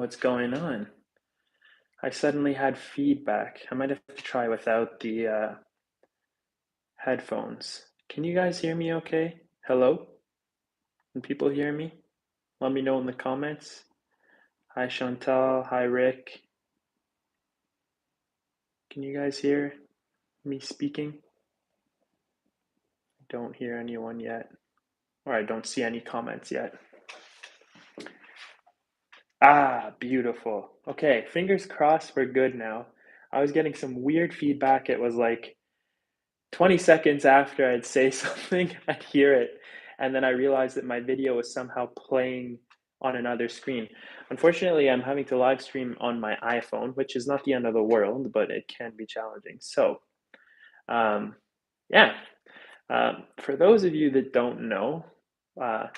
what's going on. I suddenly had feedback. I might have to try without the headphones. Can you guys hear me okay? Hello? Can people hear me? Let me know in the comments. Hi Chantal, hi Rick. Can you guys hear me speaking? I don't hear anyone yet. Or I don't see any comments yet. Ah, beautiful. Okay, fingers crossed we're good now. I was getting some weird feedback. It was like 20 seconds after I'd say something, I'd hear it. And then I realized that my video was somehow playing on another screen. Unfortunately, I'm having to live stream on my iPhone, which is not the end of the world, but it can be challenging. So, um, yeah, for those of you that don't know, uh,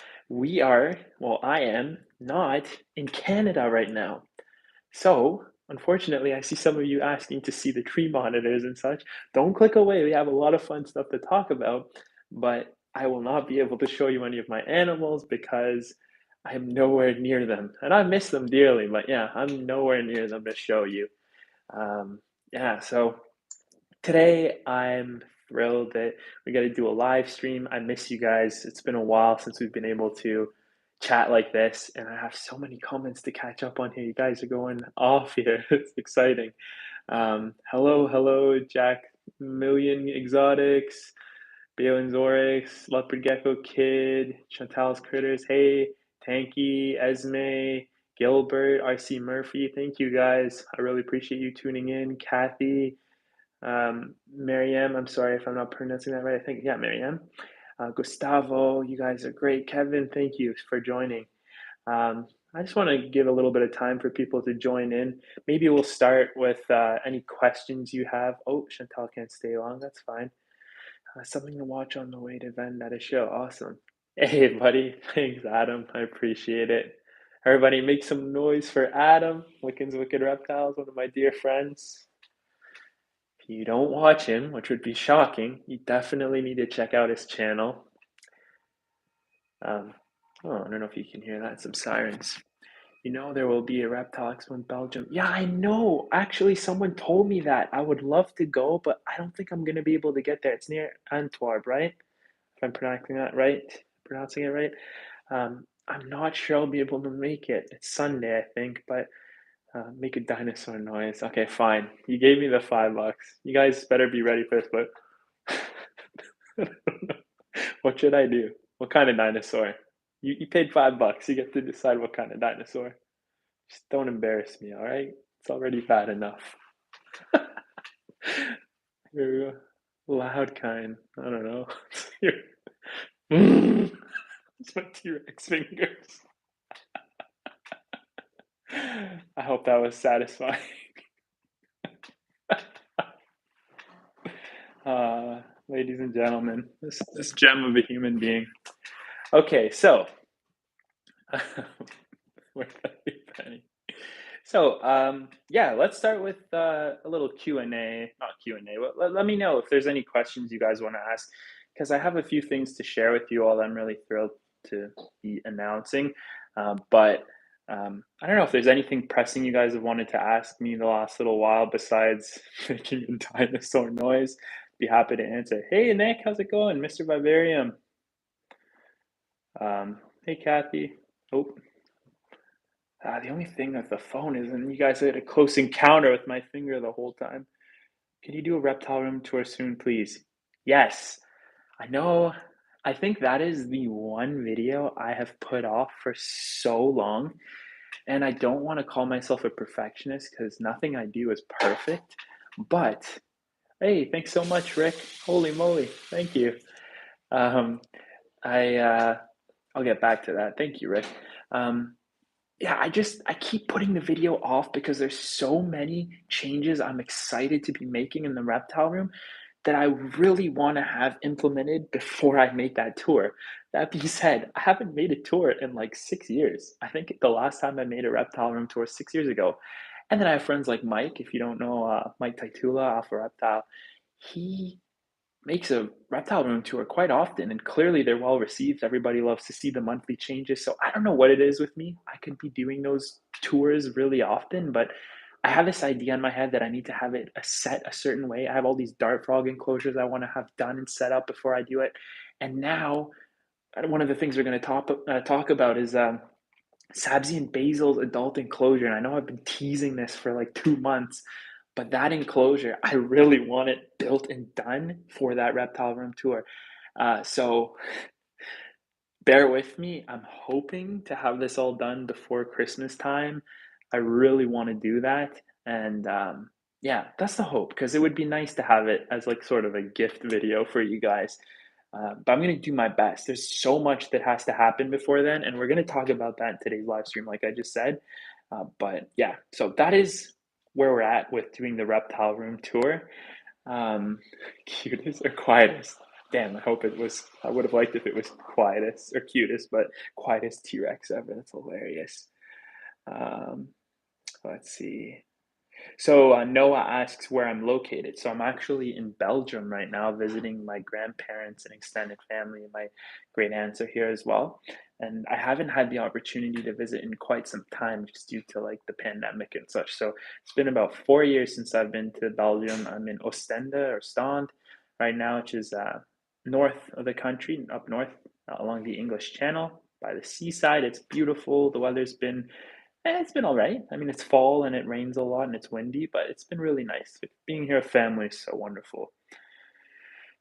I am not in Canada right now. So, unfortunately, I see some of you asking to see the tree monitors and such. Don't click away. We have a lot of fun stuff to talk about, but I will not be able to show you any of my animals because I am nowhere near them. And I miss them dearly, but yeah, I'm nowhere near them to show you. Um, yeah, so today I'm thrilled that we got to do a live stream. I miss you guys. It's been a while since we've been able to chat like this, and I have so many comments to catch up on here. You guys are going off here. It's exciting. Hello, Jack Million Exotics, Balen's Leopard Gecko Kid, Chantal's Critters. Hey, Tanky, Esme, Gilbert, RC Murphy. Thank you guys. I really appreciate you tuning in. Kathy, Mariam, I'm sorry if I'm not pronouncing that right. I think, yeah, Mariam. Gustavo, you guys are great. Kevin, thank you for joining. I just want to give a little bit of time for people to join in. Maybe we'll start with any questions you have. Oh, Chantal can't stay long. That's fine. Something to watch on the way to Vendetta show. Awesome. Hey, buddy. Thanks, Adam. I appreciate it. Everybody make some noise for Adam, Wickens Wicked Reptiles, one of my dear friends. If you don't watch him, which would be shocking, you definitely need to check out his channel. I don't know if you can hear that, some sirens. You know there will be a Reptile Expo in Belgium. Yeah, I know. Actually, someone told me that. I would love to go, but I don't think I'm going to be able to get there. It's near Antwerp, right? If I'm pronouncing it right. I'm not sure I'll be able to make it. It's Sunday, I think, but make a dinosaur noise. Okay, fine. You gave me the $5. You guys better be ready for this, but what should I do? What kind of dinosaur? You paid $5. You get to decide what kind of dinosaur. Just don't embarrass me, all right? It's already bad enough. Here we go. Loud kind. I don't know. It's my T-Rex fingers. I hope that was satisfying. Ladies and gentlemen, this gem of a human being. Okay, so yeah, let's start with a little Q&A. Not Q&A, but let me know if there's any questions you guys want to ask, because I have a few things to share with you all. I'm really thrilled to be announcing, but I don't know if there's anything pressing you guys have wanted to ask me the last little while besides making a dinosaur noise. Be happy to answer. Hey Nick, how's it going, Mr. Vivarium? Hey Kathy. Oh, the only thing with the phone is, and you guys had a close encounter with my finger the whole time. Can you do a reptile room tour soon, please? Yes. I know. I think that is the one video I have put off for so long. And I don't want to call myself a perfectionist because nothing I do is perfect. But hey, thanks so much, Rick. Holy moly. Thank you. Um, I'll get back to that. Thank you, Rick. Yeah, I keep putting the video off because there's so many changes I'm excited to be making in the reptile room that I really want to have implemented before I make that tour. That being said, I haven't made a tour in like 6 years. I think the last time I made a reptile room tour 6 years ago. And then I have friends like Mike, if you don't know Mike Taitula, Alpha Reptile. He makes a reptile room tour quite often, and clearly they're well received. Everybody loves to see the monthly changes. So I don't know what it is with me. I could be doing those tours really often, but I have this idea in my head that I need to have it set a certain way. I have all these dart frog enclosures I want to have done and set up before I do it. And now, one of the things we're going to talk about is Sabzi and Basil's adult enclosure. And I know I've been teasing this for like 2 months, but that enclosure, I really want it built and done for that reptile room tour. So bear with me. I'm hoping to have this all done before Christmas time. I really want to do that. And yeah, that's the hope because it would be nice to have it as like sort of a gift video for you guys. But I'm going to do my best. There's so much that has to happen before then, and we're going to talk about that in today's live stream, like I just said. But yeah, so that is where we're at with doing the reptile room tour. Um, cutest or quietest? Damn, I hope it was. I would have liked if it was quietest or cutest, but quietest T Rex ever. That's hilarious. Um, let's see. So Noah asks where I'm located. So I'm actually in Belgium right now, visiting my grandparents and extended family. My great aunts are here as well, and I haven't had the opportunity to visit in quite some time, just due to like the pandemic and such. So it's been about 4 years since I've been to Belgium. I'm in Ostende or Stond right now, which is north of the country, up north along the English Channel by the seaside. It's beautiful. The weather's been it's been all right. I mean, it's fall and it rains a lot and it's windy, but it's been really nice. Being here with family is so wonderful.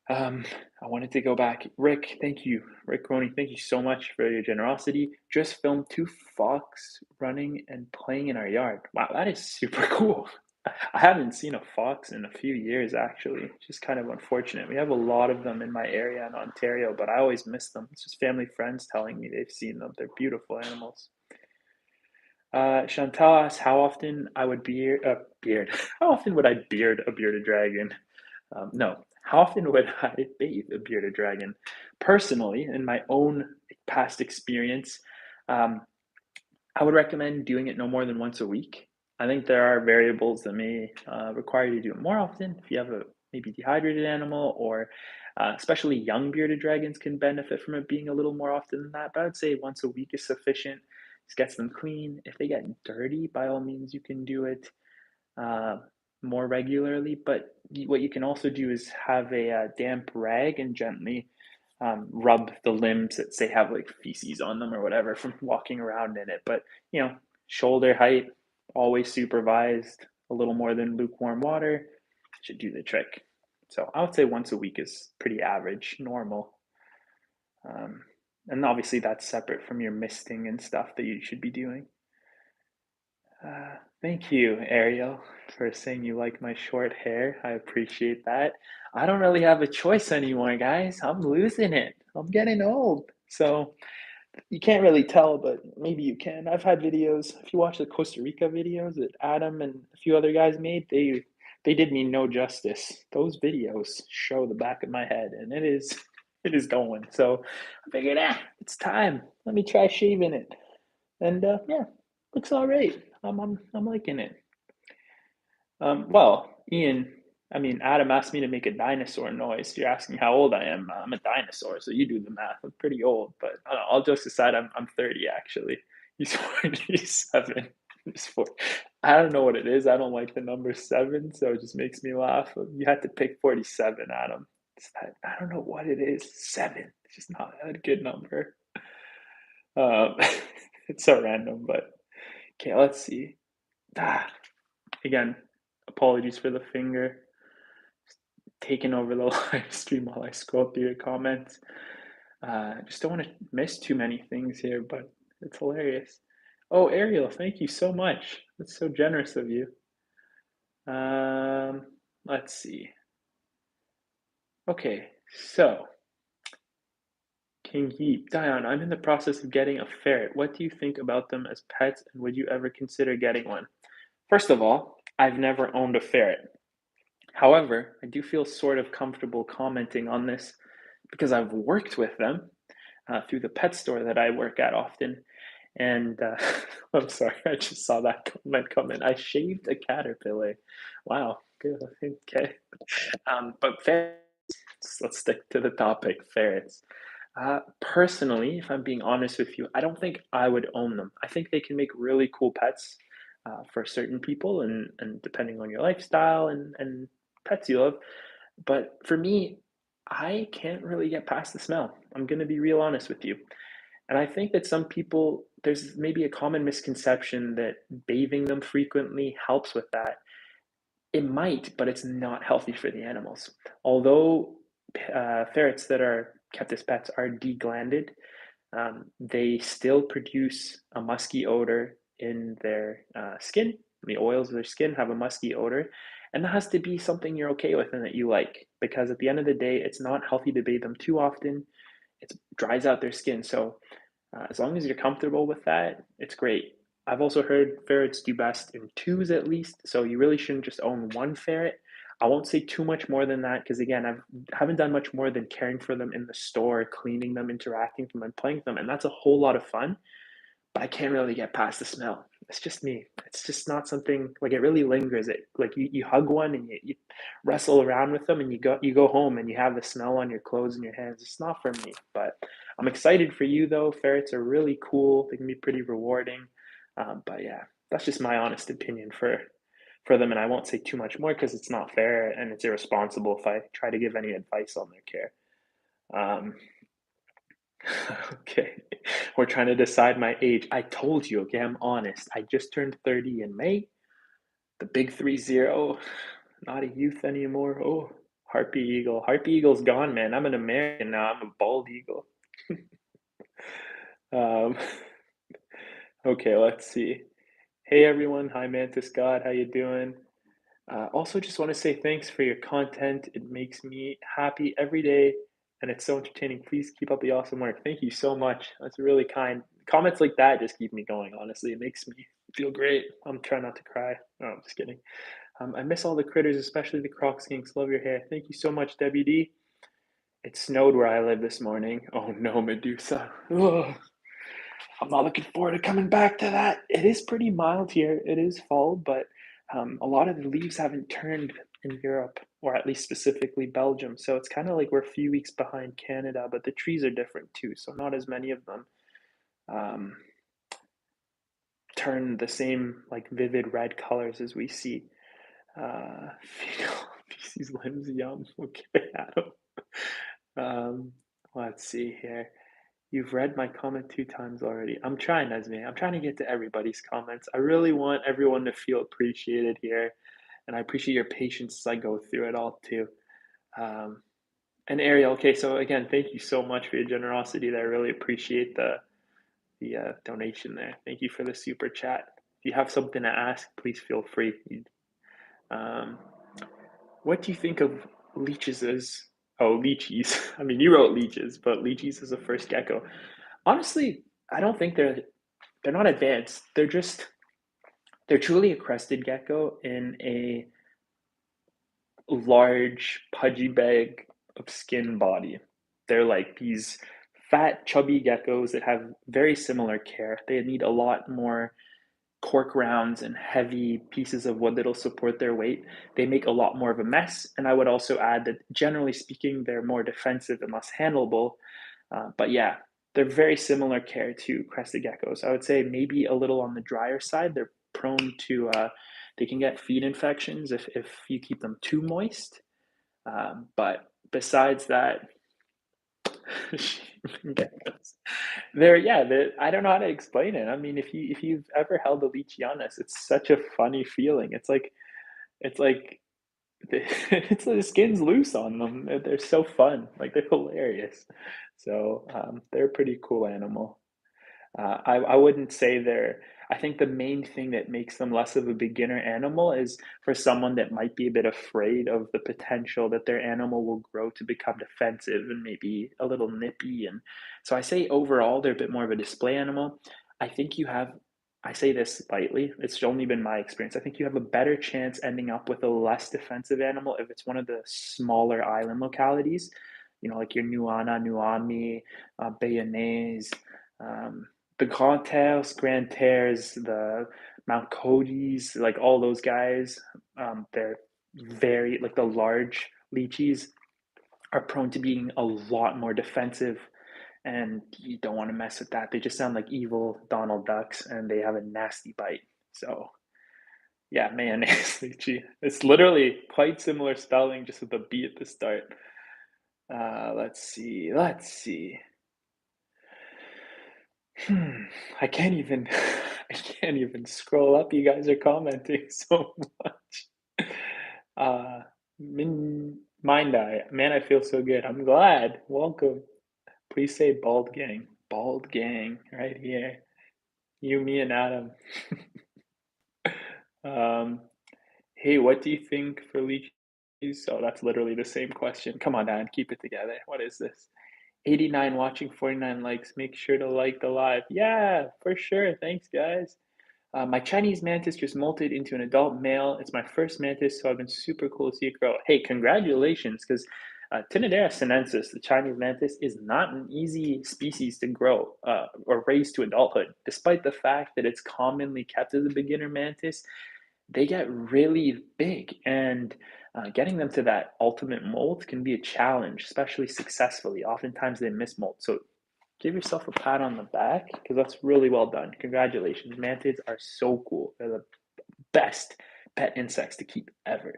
I wanted to go back. Rick, thank you. Rick Roney, thank you so much for your generosity. Just filmed two fox running and playing in our yard. Wow, that is super cool. I haven't seen a fox in a few years, actually. It's just kind of unfortunate. We have a lot of them in my area in Ontario, but I always miss them. It's just family friends telling me they've seen them. They're beautiful animals. Chantal asks how often I would beard. How often would I beard a bearded dragon? No. How often would I bathe a bearded dragon? Personally, in my own past experience, um, I would recommend doing it no more than once a week. I think there are variables that may require you to do it more often. If you have a maybe dehydrated animal, or especially young bearded dragons can benefit from it being a little more often than that. But I would say once a week is sufficient. This gets them clean. If they get dirty, by all means, you can do it uh, more regularly. But what you can also do is have a damp rag and gently rub the limbs that say have like feces on them or whatever from walking around in it. But shoulder height, always supervised. A little more than lukewarm water should do the trick. So I would say once a week is pretty average, normal. Um, and obviously that's separate from your misting and stuff that you should be doing. Thank you, Ariel, for saying you like my short hair. I appreciate that. I don't really have a choice anymore, guys. I'm losing it. I'm getting old. So you can't really tell, but maybe you can. I've had videos. If you watch the Costa Rica videos that Adam and a few other guys made, they did me no justice. Those videos show the back of my head, and it is going. So I figured, it's time. Let me try shaving it. And yeah, looks all right. I'm liking it. Well, Ian, I mean, Adam asked me to make a dinosaur noise. You're asking how old I am. I'm a dinosaur, so you do the math. I'm pretty old, but I don't know, all jokes aside, I'm 30 actually. He's 47. He's 4. I don't know what it is. I don't like the number 7, so it just makes me laugh. You had to pick 47, Adam. I don't know what it is. 7. It's just not a good number. Um, it's so random, but okay, let's see. Ah, again, apologies for the finger taking over the live stream while I scroll through your comments. I just don't want to miss too many things here, but it's hilarious. Oh, Ariel, thank you so much. That's so generous of you. Um, let's see. Okay, so King Heap, Dion, I'm in the process of getting a ferret. What do you think about them as pets, and would you ever consider getting one? First of all, I've never owned a ferret. However, I do feel sort of comfortable commenting on this because I've worked with them through the pet store that I work at often. And I'm sorry, I just saw that comment come in. I shaved a caterpillar. Wow, good. Okay. But Let's stick to the topic, ferrets. Personally, if I'm being honest with you, I don't think I would own them. I think they can make really cool pets for certain people, and depending on your lifestyle and pets you love. But for me, I can't really get past the smell. I'm gonna be real honest with you. And I think that some people, there's maybe a common misconception that bathing them frequently helps with that. It might, but it's not healthy for the animals. Although ferrets that are kept as pets are deglanded, they still produce a musky odor in their skin. The oils of their skin have a musky odor, and that has to be something you're okay with and that you like, because at the end of the day, it's not healthy to bathe them too often. It dries out their skin. So as long as you're comfortable with that, it's great. I've also heard ferrets do best in twos at least, so you really shouldn't just own one ferret. I won't say too much more than that because again, haven't done much more than caring for them in the store, cleaning them, interacting with them, and playing with them, and that's a whole lot of fun. But I can't really get past the smell. It's just me. It's just not something like it really lingers. It like you hug one and you wrestle around with them and you go home and you have the smell on your clothes and your hands. It's not for me. But I'm excited for you though. Ferrets are really cool. They can be pretty rewarding. But yeah, that's just my honest opinion for them, and I won't say too much more because it's not fair and it's irresponsible if I try to give any advice on their care. Um, Okay. We're trying to decide my age. I told you, okay, I'm honest. I just turned 30 in May. The big 30. Not a youth anymore. Oh, Harpy Eagle. Harpy Eagle's gone, man. I'm an American now. I'm a bald eagle. Um, okay, let's see. Hey everyone. Hi Mantis God. How you doing? Also, just want to say thanks for your content. It makes me happy every day, and it's so entertaining. Please keep up the awesome work. Thank you so much. That's really kind. Comments like that just keep me going, honestly. It makes me feel great. I'm trying not to cry. No, I'm just kidding. I miss all the critters, especially the croc skinks. Love your hair. Thank you so much, WD. It snowed where I live this morning. Oh no, Medusa. Ugh. I'm not looking forward to coming back to that. It is pretty mild here. It is fall, but a lot of the leaves haven't turned in Europe, or at least specifically Belgium. So it's kind of like we're a few weeks behind Canada, but the trees are different too. So not as many of them um, turn the same like vivid red colors as we see. Fecal feces limbs, yum. Okay, Adam. Um, let's see here. You've read my comment 2 times already. I'm trying, Esme. I'm trying to get to everybody's comments. I really want everyone to feel appreciated here, and I appreciate your patience as I go through it all too. Um, and Ariel, okay, so again, thank you so much for your generosity there. I really appreciate the donation there. Thank you for the super chat. If you have something to ask, please feel free. Um, what do you think of leeches as leeches? I mean, you wrote leeches, but leeches is a first gecko. Honestly, I don't think they're not advanced. They're truly a crested gecko in a large pudgy bag of skin body. They're like these fat, chubby geckos that have very similar care. They need a lot more cork rounds and heavy pieces of wood that'll support their weight. They make a lot more of a mess. And I would also add that generally speaking, they're more defensive and less handleable. But yeah, they're very similar care to crested geckos. I would say maybe a little on the drier side. They're prone to, they can get feed infections if you keep them too moist. But besides that, geckos. I don't know how to explain it. I mean, if you've ever held a leachianus, it's such a funny feeling. It's like it's the skin's loose on them. They're so fun. Like they're hilarious. So they're a pretty cool animal. I wouldn't say they're. I think the main thing that makes them less of a beginner animal is for someone that might be a bit afraid of the potential that their animal will grow to become defensive and maybe a little nippy. And so I say overall they're a bit more of a display animal. I think you have. I say this lightly. It's only been my experience. I think you have a better chance ending up with a less defensive animal if it's one of the smaller island localities. Like your Nuana, Nuami, Bayonnaise, the Grand Terres, Grand Terres, the Mount Cody's, like all those guys, they're very like the large lychees. are prone to being a lot more defensive, and you don't want to mess with that. They just sound like evil Donald Ducks, and they have a nasty bite. So yeah, mayonnaise lychee. It's literally quite similar spelling, just with a B at the start. Let's see. Let's see. Hmm. I can't even. I can't even scroll up. You guys are commenting so much. Uh, Mind Eye. Man, I feel so good. I'm glad. Welcome. Please say bald gang. Bald gang right here. You, me, and Adam. Um, hey, what do you think for lychees? So that's literally the same question. Come on, Dan, keep it together. What is this? 89 watching, 49 likes. Make sure to like the live. Yeah, for sure. Thanks, guys. My Chinese mantis just molted into an adult male. It's my first mantis, so I've been super cool to see it grow. Hey, congratulations, because Tinidera sinensis, the Chinese mantis, is not an easy species to grow or raise to adulthood. Despite the fact that it's commonly kept as a beginner mantis, they get really big, and getting them to that ultimate molt can be a challenge, especially successfully. Oftentimes they miss molt. So give yourself a pat on the back because that's really well done. Congratulations. Mantids are so cool. They're the best pet insects to keep ever.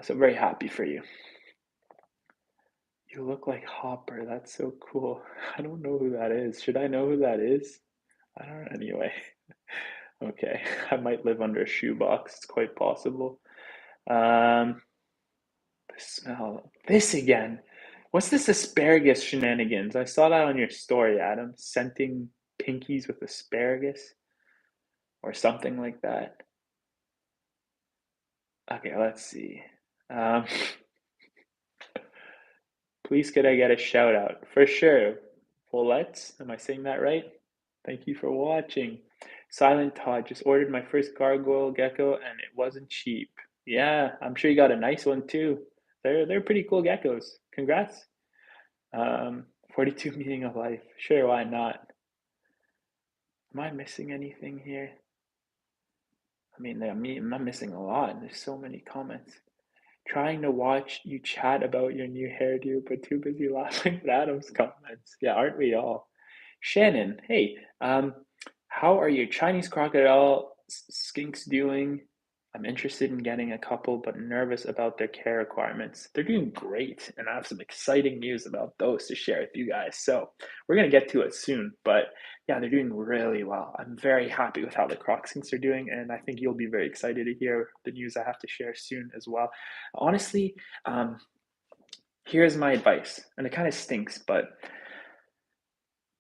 So very happy for you. You look like Hopper. That's so cool. I don't know who that is. Should I know who that is? I don't know. Anyway. Okay. I might live under a shoebox. It's quite possible. The smell. This again. What's this asparagus shenanigans? I saw that on your story, Adam. Scenting pinkies with asparagus or something like that. Okay, let's see. Um, Please could I get a shout out? For sure. Follets, am I saying that right? Thank you for watching. Silent Todd just ordered my first gargoyle gecko and it wasn't cheap. Yeah, I'm sure you got a nice one too. They're pretty cool geckos. Congrats. 42 meaning of life. Sure, why not? Am I missing anything here? I mean, I'm not missing a lot. There's so many comments. Trying to watch you chat about your new hairdo, but too busy laughing at Adam's comments. Yeah, aren't we all? Shannon, hey, how are your Chinese crocodile skinks doing? I'm interested in getting a couple, but nervous about their care requirements. They're doing great, and I have some exciting news about those to share with you guys. So we're gonna get to it soon, but yeah, they're doing really well. I'm very happy with how the croc skinks are doing, and I think you'll be very excited to hear the news I have to share soon as well. Honestly, here's my advice, and it kind of stinks, but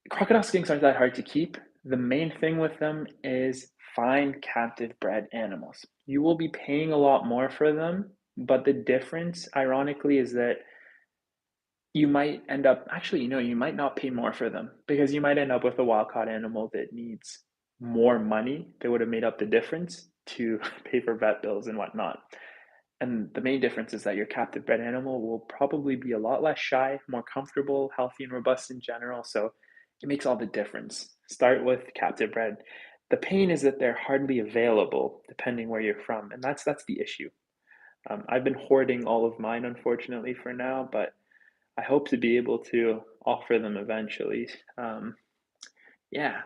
crocodile skinks aren't that hard to keep. The main thing with them is find captive bred animals. You will be paying a lot more for them, but the difference, ironically, is that you might end up actually, you might not pay more for them because you might end up with a wild caught animal that needs more money that would have made up the difference to pay for vet bills and whatnot. And the main difference is that your captive bred animal will probably be a lot less shy, more comfortable, healthy, and robust in general. So it makes all the difference. Start with captive bred. The pain is that they're hardly available depending where you're from, and that's the issue. I've been hoarding all of mine, unfortunately, for now, but I hope to be able to offer them eventually. Yeah.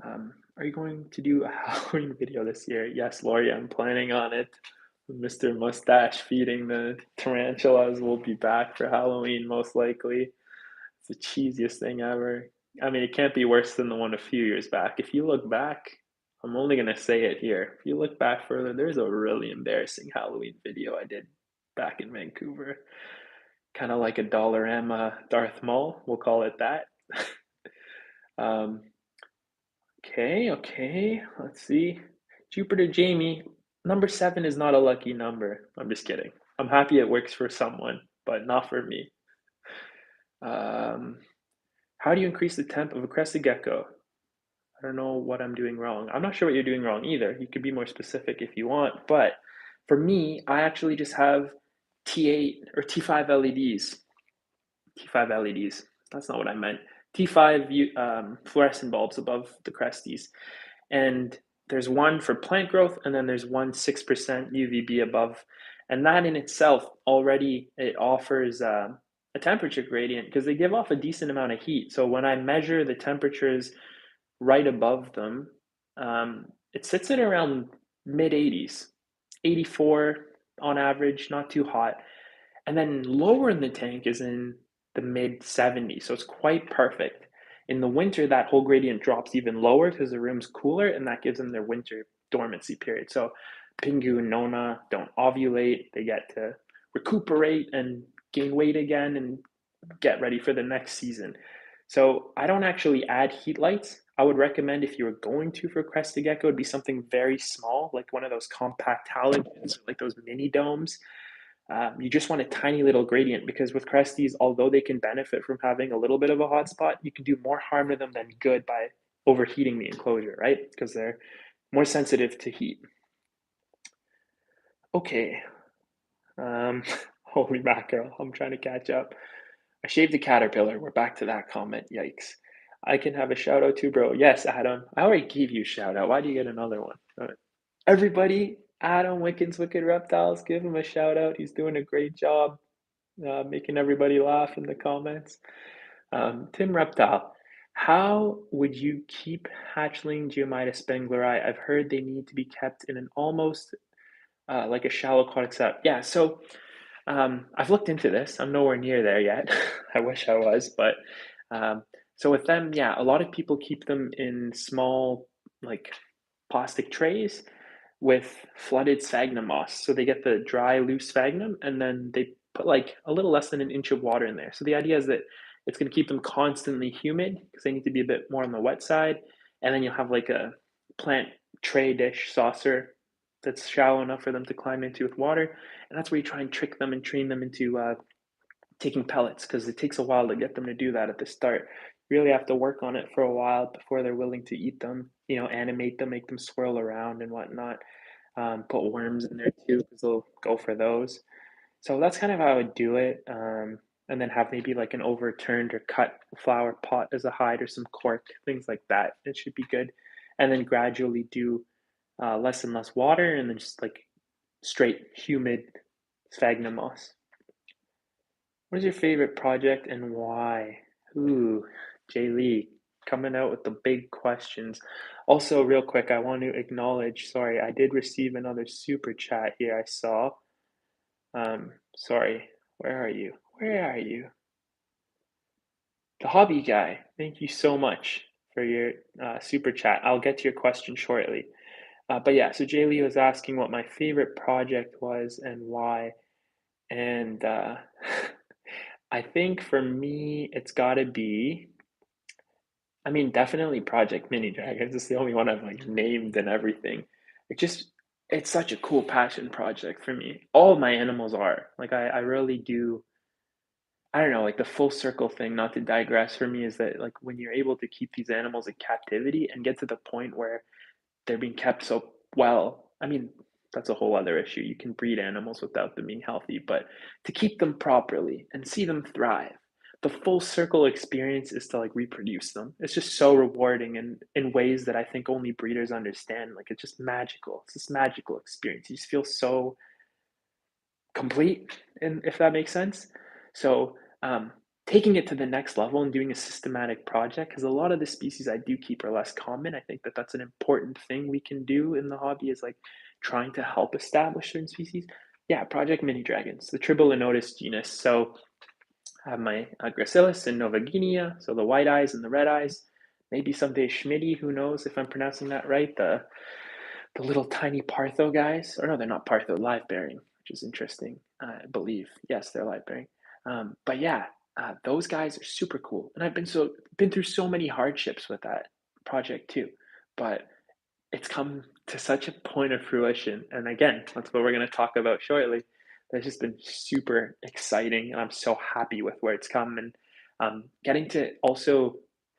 Are you going to do a Halloween video this year? Yes, Lori, I'm planning on it. Mr. Mustache feeding the tarantulas will be back for Halloween, most likely. It's the cheesiest thing ever. I mean, it can't be worse than the one a few years back. If you look back, I'm only going to say it here. If you look back further, there's a really embarrassing Halloween video I did back in Vancouver. Kind of like a Dollarama Darth Maul, we'll call it that. um, okay, let's see. Jupiter Jamie, number 7 is not a lucky number. I'm just kidding. I'm happy it works for someone, but not for me. Um, how do you increase the temp of a crested gecko? I don't know what I'm doing wrong. I'm not sure what you're doing wrong either. You could be more specific if you want, but for me, I actually just have T8 or T5 LEDs. T5 LEDs. That's not what I meant. T5 fluorescent bulbs above the cresties. And there's one for plant growth, and then there's one 6% UVB above. And that in itself already, it offers a temperature gradient because they give off a decent amount of heat. So when I measure the temperatures right above them, it sits at around mid 80s, 84 on average, not too hot. And then lower in the tank is in the mid 70s. So it's quite perfect. In the winter, that whole gradient drops even lower because the room's cooler and that gives them their winter dormancy period. So Pingu and Nona don't ovulate. They get to recuperate and gain weight again and get ready for the next season. So I don't actually add heat lights. I would recommend if you were going to for crested gecko, it'd be something very small, like one of those compact halogens, like those mini domes. You just want a tiny little gradient because with cresties, although they can benefit from having a little bit of a hot spot, you can do more harm to them than good by overheating the enclosure, right? Because they're more sensitive to heat. Okay. Um, Holy mackerel, I'm trying to catch up. I shaved the caterpillar. We're back to that comment. Yikes. I can have a shout out too, bro. Yes, Adam. I already gave you a shout out. Why do you get another one? Everybody, Adam Wickens Wicked Reptiles, give him a shout out. He's doing a great job making everybody laugh in the comments. Tim Reptile, how would you keep hatchling Geomitis spengleri? I've heard they need to be kept in an almost like a shallow aquatic setup. Yeah, so I've looked into this. I'm nowhere near there yet. I wish I was, but so with them, yeah, a lot of people keep them in small, like plastic trays with flooded sphagnum moss. So they get the dry, loose sphagnum, and then they put like a little less than an inch of water in there. So the idea is that it's going to keep them constantly humid because they need to be a bit more on the wet side. And then you'll have like a plant tray dish saucer that's shallow enough for them to climb into with water. And that's where you try and trick them and train them into taking pellets because it takes a while to get them to do that at the start. You really have to work on it for a while before they're willing to eat them, animate them, make them swirl around and whatnot. Put worms in there too because they'll go for those. So that's kind of how I would do it. And then have maybe like an overturned or cut flower pot as a hide or some cork, things like that. It should be good. And then gradually do less and less water and then just like straight humid sphagnum moss. What is your favorite project and why? Ooh, Jay Lee coming out with the big questions. Also, real quick, I want to acknowledge, sorry, I did receive another super chat here I saw. Sorry, where are you? Where are you? The hobby guy, thank you so much for your super chat. I'll get to your question shortly. But yeah, so Jay Lee was asking what my favorite project was and why. And I think for me, it's got to be, I mean, definitely Project Mini Dragons. It's the only one I've like named and everything. It just, it's such a cool passion project for me. All of my animals are like, I really do. I don't know, like the full circle thing, not to digress for me, is that like when you're able to keep these animals in captivity and get to the point where they're being kept so well. I mean, that's a whole other issue. You can breed animals without them being healthy, but to keep them properly and see them thrive, the full circle experience is to like reproduce them. It's just so rewarding and in ways that I think only breeders understand. Like it's just magical. It's this magical experience. You just feel so complete, and if that makes sense. So taking it to the next level and doing a systematic project, because a lot of the species I do keep are less common. I think that that's an important thing we can do in the hobby is like trying to help establish certain species. Yeah, Project Mini Dragons, the Tribulinotus genus. So I have my Gracilis and Nova Guinea, so the white eyes and the red eyes. Maybe someday Schmitty, who knows if I'm pronouncing that right, the little tiny Partho guys, or no, they're not Partho, live bearing, which is interesting. I believe, yes, they're live bearing. But yeah, those guys are super cool, and I've been through so many hardships with that project too. But it's come to such a point of fruition, and again, that's what we're going to talk about shortly. That's just been super exciting, and I'm so happy with where it's come, and getting to also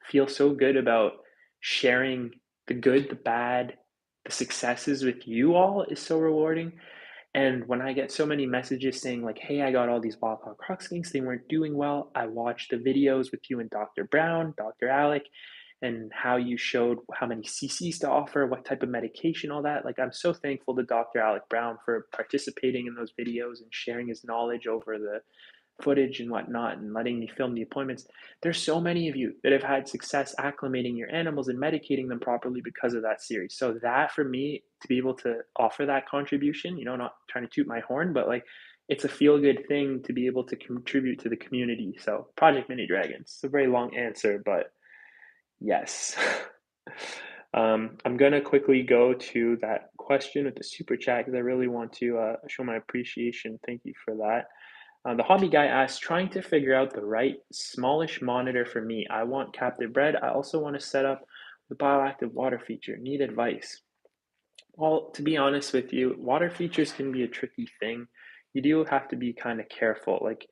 feel so good about sharing the good, the bad, the successes with you all is so rewarding. And when I get so many messages saying like, "Hey, I got all these wild caught croc skinks, they weren't doing well. I watched the videos with you and Dr. Brown, Dr. Alec, and how you showed how many CCs to offer, what type of medication, all that." Like, I'm so thankful to Dr. Alec Brown for participating in those videos and sharing his knowledge over footage and whatnot and letting me film the appointments. There's so many of you that have had success acclimating your animals and medicating them properly because of that series. So that for me to be able to offer that contribution, not trying to toot my horn, but like it's a feel good thing to be able to contribute to the community. So Project Mini Dragons. It's a very long answer, but yes. I'm gonna quickly go to that question with the super chat because I really want to show my appreciation. Thank you for that. The hobby guy asks, trying to figure out the right smallish monitor for me. I want captive bred. I also want to set up the bioactive water feature. Need advice. Well, to be honest with you, water features can be a tricky thing. You do have to be kind of careful. Like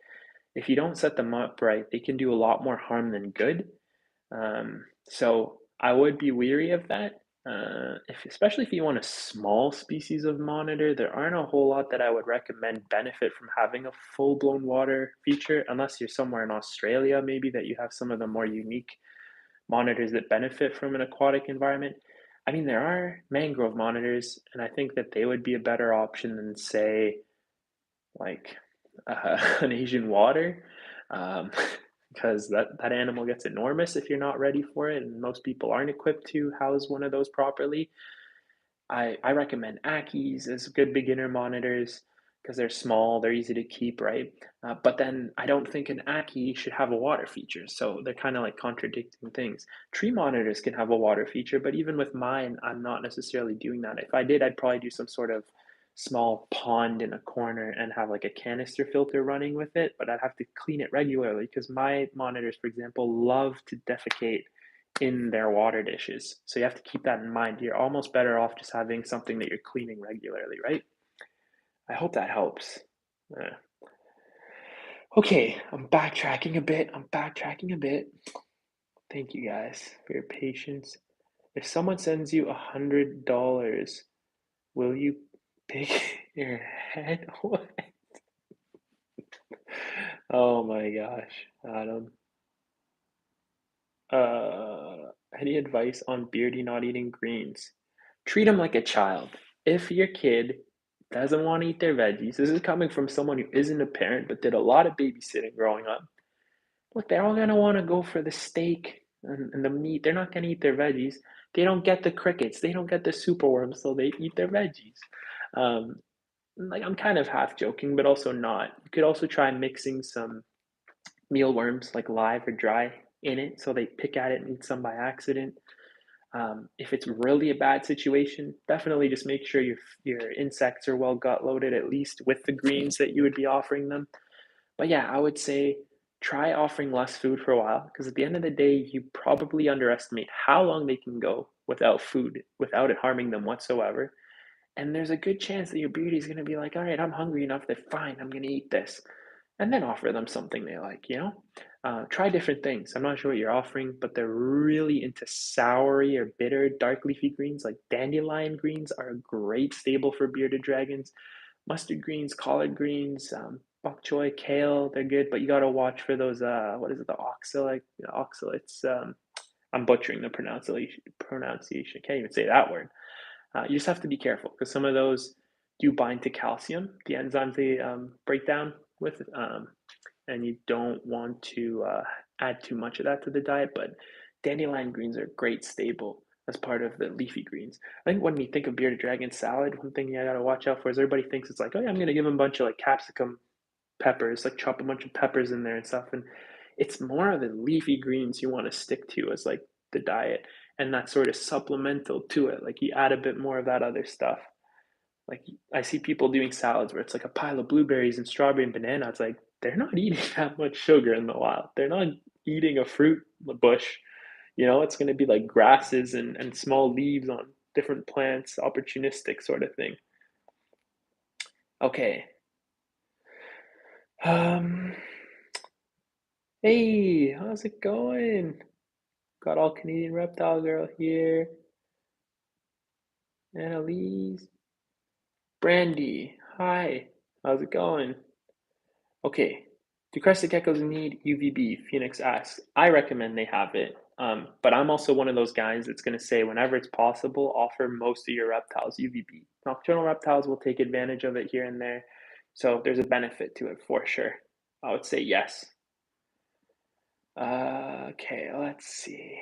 if you don't set them up right, they can do a lot more harm than good. So I would be weary of that. Especially if you want a small species of monitor, there aren't a whole lot that I would recommend benefit from having a full-blown water feature, unless you're somewhere in Australia, maybe that you have some of the more unique monitors that benefit from an aquatic environment. I mean, there are mangrove monitors, and I think that they would be a better option than, say, like an Asian water, um, because that animal gets enormous if you're not ready for it, and most people aren't equipped to house one of those properly. I recommend Ackies as good beginner monitors because they're small, they're easy to keep, right? But then I don't think an Ackie should have a water feature, so they're kind of like contradicting things. Tree monitors can have a water feature, but even with mine, I'm not necessarily doing that. If I did, I'd probably do some sort of small pond in a corner and have like a canister filter running with it, but I'd have to clean it regularly because my monitors, for example, love to defecate in their water dishes. So you have to keep that in mind. You're almost better off just having something that you're cleaning regularly, right? I hope that helps. Uh, okay, I'm backtracking a bit. Thank you guys for your patience. If someone sends you $100, will you pick your head? What? Oh my gosh, Adam. Any advice on Beardy not eating greens? Treat him like a child. If your kid doesn't want to eat their veggies, this is coming from someone who isn't a parent but did a lot of babysitting growing up. Look, they're all gonna want to go for the steak and the meat. They're not gonna eat their veggies. They don't get the crickets. They don't get the superworms, so they eat their veggies. Um, like I'm kind of half joking, but also not. You could also try mixing some mealworms, like live or dry, in it, so they pick at it and eat some by accident. If it's really a bad situation, definitely just make sure your insects are well gut loaded, at least with the greens that you would be offering them. But yeah, I would say try offering less food for a while because at the end of the day, you probably underestimate how long they can go without food, without it harming them whatsoever. And there's a good chance that your beauty is going to be like, all right, I'm hungry enough that fine, I'm going to eat this. And then offer them something they like. Try different things. I'm not sure what you're offering, but they're really into soury or bitter dark leafy greens. Like dandelion greens are a great staple for bearded dragons. Mustard greens, collard greens, bok choy, kale, they're good, but you got to watch for those, what is it, the oxalates. I'm butchering the pronunciation. I can't even say that word. You just have to be careful because some of those do bind to calcium, the enzymes they break down with, and you don't want to add too much of that to the diet. But dandelion greens are a great staple as part of the leafy greens. I think when we think of bearded dragon salad, one thing you gotta watch out for is everybody thinks it's like, oh yeah, I'm gonna give them a bunch of like capsicum peppers, like chop a bunch of peppers in there and stuff. And it's more of the leafy greens you want to stick to as like the diet. And that's sort of supplemental to it. Like you add a bit more of that other stuff. Like I see people doing salads where it's like a pile of blueberries and strawberry and banana. It's like they're not eating that much sugar in the wild. They're not eating a fruit bush. It's going to be like grasses and small leaves on different plants, opportunistic sort of thing. Okay. Um, hey, how's it going? Got all Canadian reptile girl here. Annalise. Brandy. Hi. How's it going? Okay. Do crested geckos need UVB? Phoenix asks. I recommend they have it. But I'm also one of those guys that's going to say whenever it's possible, offer most of your reptiles UVB. Nocturnal reptiles will take advantage of it here and there. So there's a benefit to it for sure. I would say yes. Okay, let's see.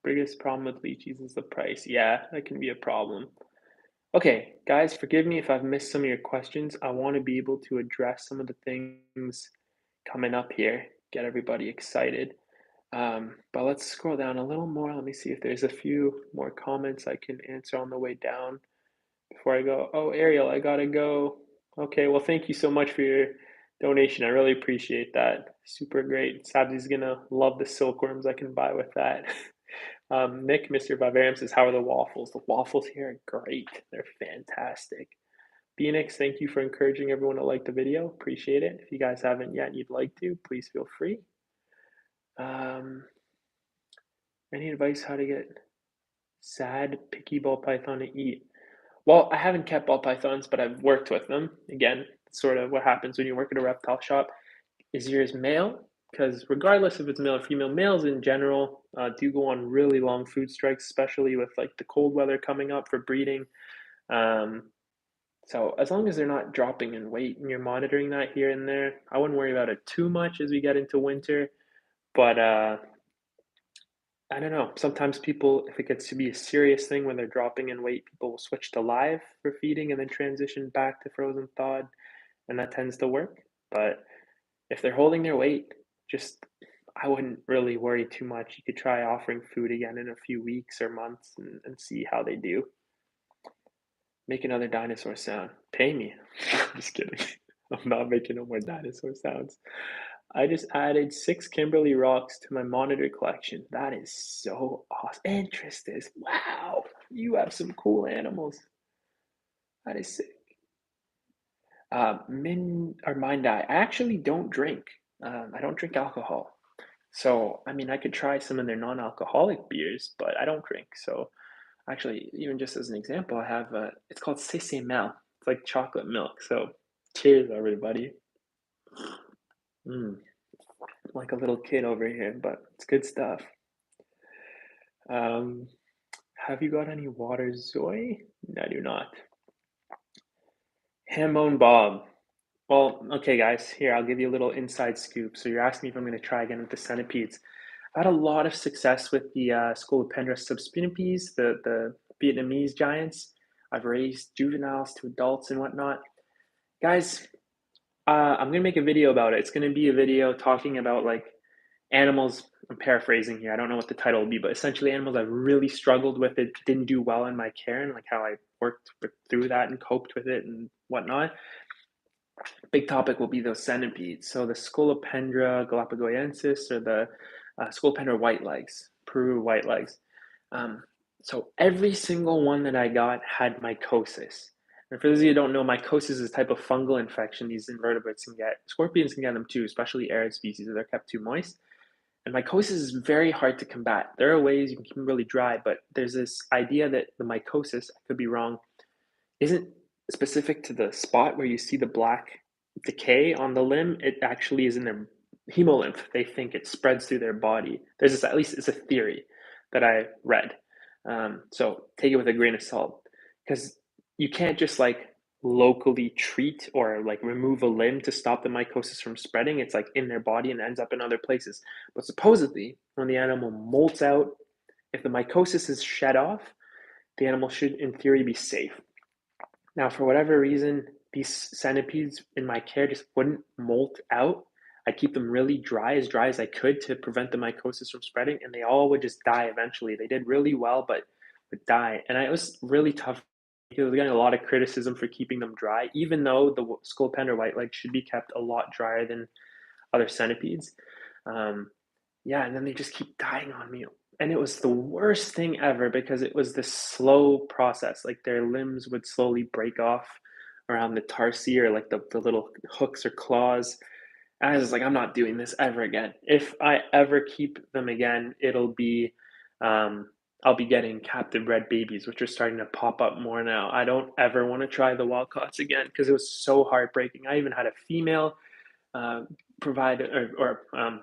Biggest problem with lychees is the price. Yeah, that can be a problem. Okay, guys, forgive me if I've missed some of your questions. I want to be able to address some of the things coming up here, get everybody excited. But let's scroll down a little more. Let me see if there's a few more comments I can answer on the way down before I go. Oh, Ariel, I gotta go. Okay, well, thank you so much for your donation. I really appreciate that. Super great. Sabzi's gonna love the silkworms I can buy with that. Nick, Mr. Bavarium says, how are the waffles? The waffles here are great. They're fantastic. Phoenix, thank you for encouraging everyone to like the video. Appreciate it. If you guys haven't yet and you'd like to, please feel free. Um, any advice how to get sad picky ball python to eat? Well, I haven't kept ball pythons, but I've worked with them. Again, sort of what happens when you work at a reptile shop. Is yours male? Because regardless if it's male or female, males in general do go on really long food strikes, especially with like the cold weather coming up for breeding. Um, so as long as they're not dropping in weight and you're monitoring that here and there, I wouldn't worry about it too much as we get into winter. But I don't know. Sometimes people, if it gets to be a serious thing when they're dropping in weight, people will switch to live for feeding and then transition back to frozen thawed, and that tends to work. But if they're holding their weight, just I wouldn't really worry too much. You could try offering food again in a few weeks or months and see how they do. Make another dinosaur sound. Pay me. Just kidding. I'm not making no more dinosaur sounds. I just added 6 Kimberly rocks to my monitor collection. That is so awesome. Interesters. Wow. You have some cool animals. That is sick. Min or Mind Eye. I actually don't drink. I don't drink alcohol. So, I mean, I could try some of their non-alcoholic beers, but I don't drink. So, actually, even just as an example, I have it's called Mel. It's like chocolate milk. So, cheers, everybody. Mm, like a little kid over here, but it's good stuff. Um, have you got any water, Zoe? I do not. Hambone Bob. Well, okay, guys, here, I'll give you a little inside scoop. So, you're asking me if I'm going to try again with the centipedes. I've had a lot of success with the Scolopendra subspinipes, the Vietnamese giants. I've raised juveniles to adults and whatnot. Guys, I'm going to make a video about it. It's going to be a video talking about like animals. I'm paraphrasing here. I don't know what the title will be, but essentially animals I've really struggled with it, didn't do well in my care, and like how I worked through that and coped with it and whatnot. Big topic will be those centipedes. So the Scolopendra galapagoensis or the Scolopendra whitelegs, Peru whitelegs. Um, so every single one that I got had mycosis. And for those of you who don't know, mycosis is a type of fungal infection these invertebrates can get. Scorpions can get them too, especially arid species if they're kept too moist. And mycosis is very hard to combat. There are ways you can keep them really dry, but there's this idea that the mycosis, I could be wrong, isn't specific to the spot where you see the black decay on the limb. It actually is in their hemolymph. They think it spreads through their body. There's this, at least it's a theory that I read. So take it with a grain of salt because you can't just like locally treat or like remove a limb to stop the mycosis from spreading. It's like in their body and ends up in other places. But supposedly, when the animal molts out, if the mycosis is shed off, the animal should, in theory, be safe. Now, for whatever reason, these centipedes in my care just wouldn't molt out. I keep them really dry as I could to prevent the mycosis from spreading, and they all would just die eventually. They did really well, but would die. And it was really tough because I was getting a lot of criticism for keeping them dry, even though the Scolopendra whiteleg should be kept a lot drier than other centipedes. Um, yeah, and then they just keep dying on me. And it was the worst thing ever because it was this slow process. Like their limbs would slowly break off around the tarsi or like the little hooks or claws. And I was like, I'm not doing this ever again. If I ever keep them again, um, I'll be getting captive bred babies, which are starting to pop up more now. I don't ever want to try the wild caughts again because it was so heartbreaking. I even had a female uh, provide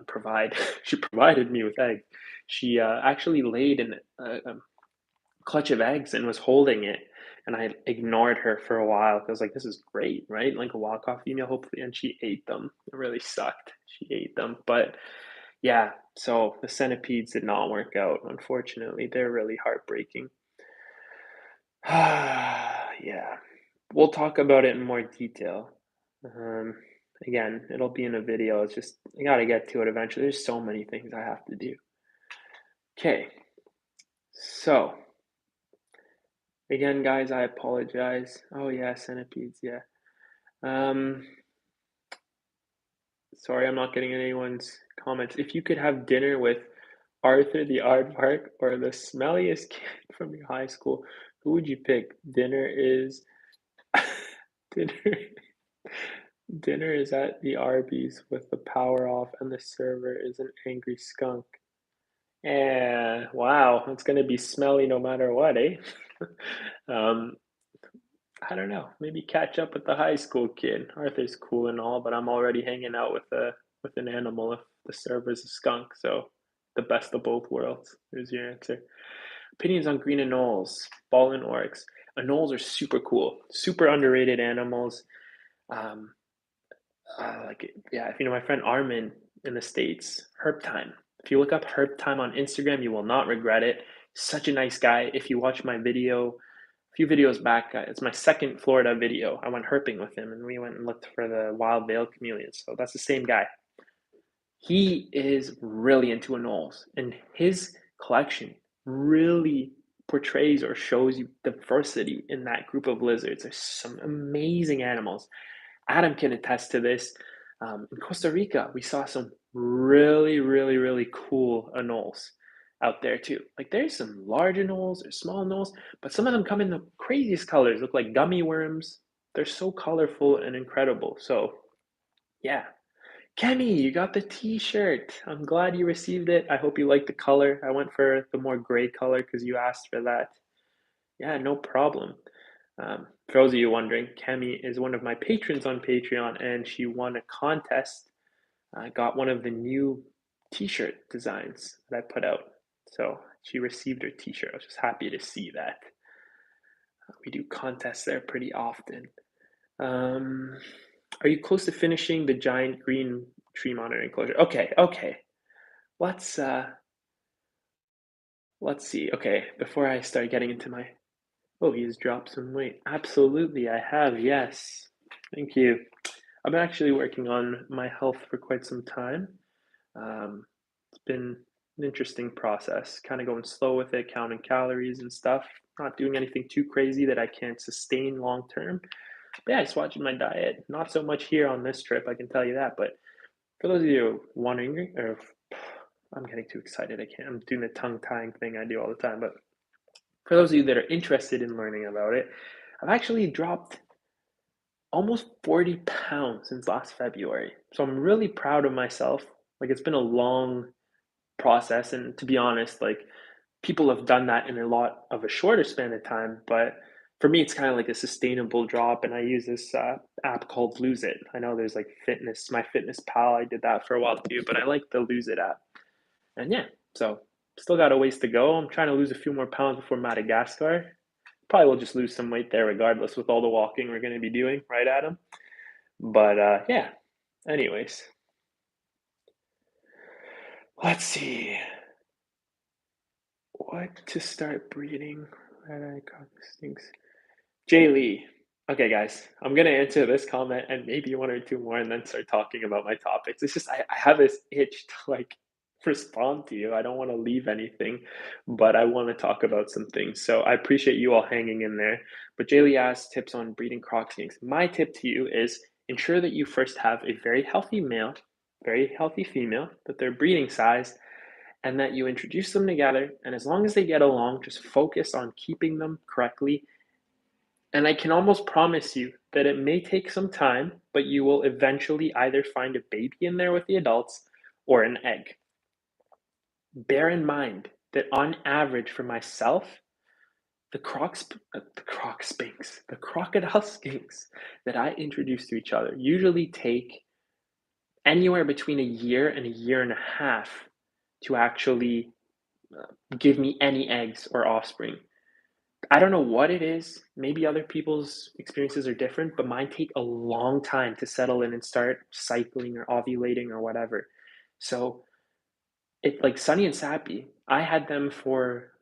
provide. She provided me with eggs. She actually laid in a clutch of eggs and was holding it. and I ignored her for a while. I was like, "This is great, right? Like a walk-off female, hopefully," and she ate them. It really sucked. She ate them, but yeah, so the centipedes did not work out, unfortunately. They're really heartbreaking. Yeah. We'll talk about it in more detail. Um, Again, it'll be in a video. It's just I gotta get to it eventually. There's so many things I have to do. Okay, so again, guys, I apologize. Oh yeah, centipedes, yeah. Um, Sorry, I'm not getting anyone's comments. If you could have dinner with Arthur the aardvark or the smelliest kid from your high school, who would you pick? Dinner dinner is at the Arby's with the power off and the server is an angry skunk. Wow, it's gonna be smelly no matter what, eh? Um, I don't know. Maybe catch up with the high school kid. Arthur's cool and all, but I'm already hanging out with an animal if the server's a skunk. So the best of both worlds. There's your answer. Opinions on green anoles, ball and oryx. Anoles are super cool, super underrated animals. Um, yeah, if you know my friend Armin in the States, Herb Time. If you look up Herb Time on Instagram, you will not regret it. Such a nice guy. If you watch my video, a few videos back, it's my second Florida video. I went herping with him and we went and looked for the wild veil chameleons. So that's the same guy. He is really into anoles, and his collection really portrays or shows you diversity in that group of lizards. There's some amazing animals. Adam can attest to this. In Costa Rica, we saw some really, really, really cool anoles out there too. Like there's some large anoles, there's small anoles, but some of them come in the craziest colors, look like gummy worms. They're so colorful and incredible. So yeah. Kenny, you got the t-shirt. I'm glad you received it. I hope you like the color. I went for the more gray color because you asked for that. Yeah, no problem. For those of you wondering, Cami is one of my patrons on Patreon, and she won a contest. I got one of the new T-shirt designs that I put out, so she received her T-shirt. I was just happy to see that. We do contests there pretty often. Um, are you close to finishing the giant green tree monitor enclosure? Okay. Let's uh, let's see. Okay, before I start getting into my Oh, he's dropped some weight. Absolutely, I have, yes. Thank you. I've been actually working on my health for quite some time. It's been an interesting process, kind of going slow with it, counting calories and stuff, not doing anything too crazy that I can't sustain long term. But yeah, just watching my diet. Not so much here on this trip, I can tell you that. But for those of you wondering, or I'm getting too excited, I can't, I'm doing the tongue tying thing I do all the time. But for those of you that are interested in learning about it, I've actually dropped almost 40 pounds since last February. So I'm really proud of myself. Like it's been a long process. And to be honest, like people have done that in a lot of a shorter span of time. But for me, it's kind of like a sustainable drop. And I use this app called Lose It. I know there's like fitness, my fitness pal. I did that for a while too, but I like the Lose It app. And yeah, so still got a ways to go. I'm trying to lose a few more pounds before Madagascar. Probably will just lose some weight there regardless with all the walking we're going to be doing, right, Adam? But yeah, anyways, let's see. What to start breeding? Red-eye cock stinks. Jay Lee. Okay, guys, I'm gonna answer this comment and maybe one or two more, and then start talking about my topics. It's just I have this itch to like respond to you. I don't want to leave anything, but I want to talk about some things. So I appreciate you all hanging in there. But Jay Lee asked tips on breeding croc skinks. My tip to you is ensure that you first have a very healthy male, very healthy female, that they're breeding size, and that you introduce them together. And as long as they get along, just focus on keeping them correctly, and I can almost promise you that it may take some time, but you will eventually either find a baby in there with the adults or an egg. Bear in mind that on average for myself, the crocodile skinks that I introduce to each other usually take anywhere between a year and a year and a half to actually give me any eggs or offspring. I don't know what it is. Maybe other people's experiences are different, but mine take a long time to settle in and start cycling or ovulating or whatever. So it like Sunny and Sappy, I had them for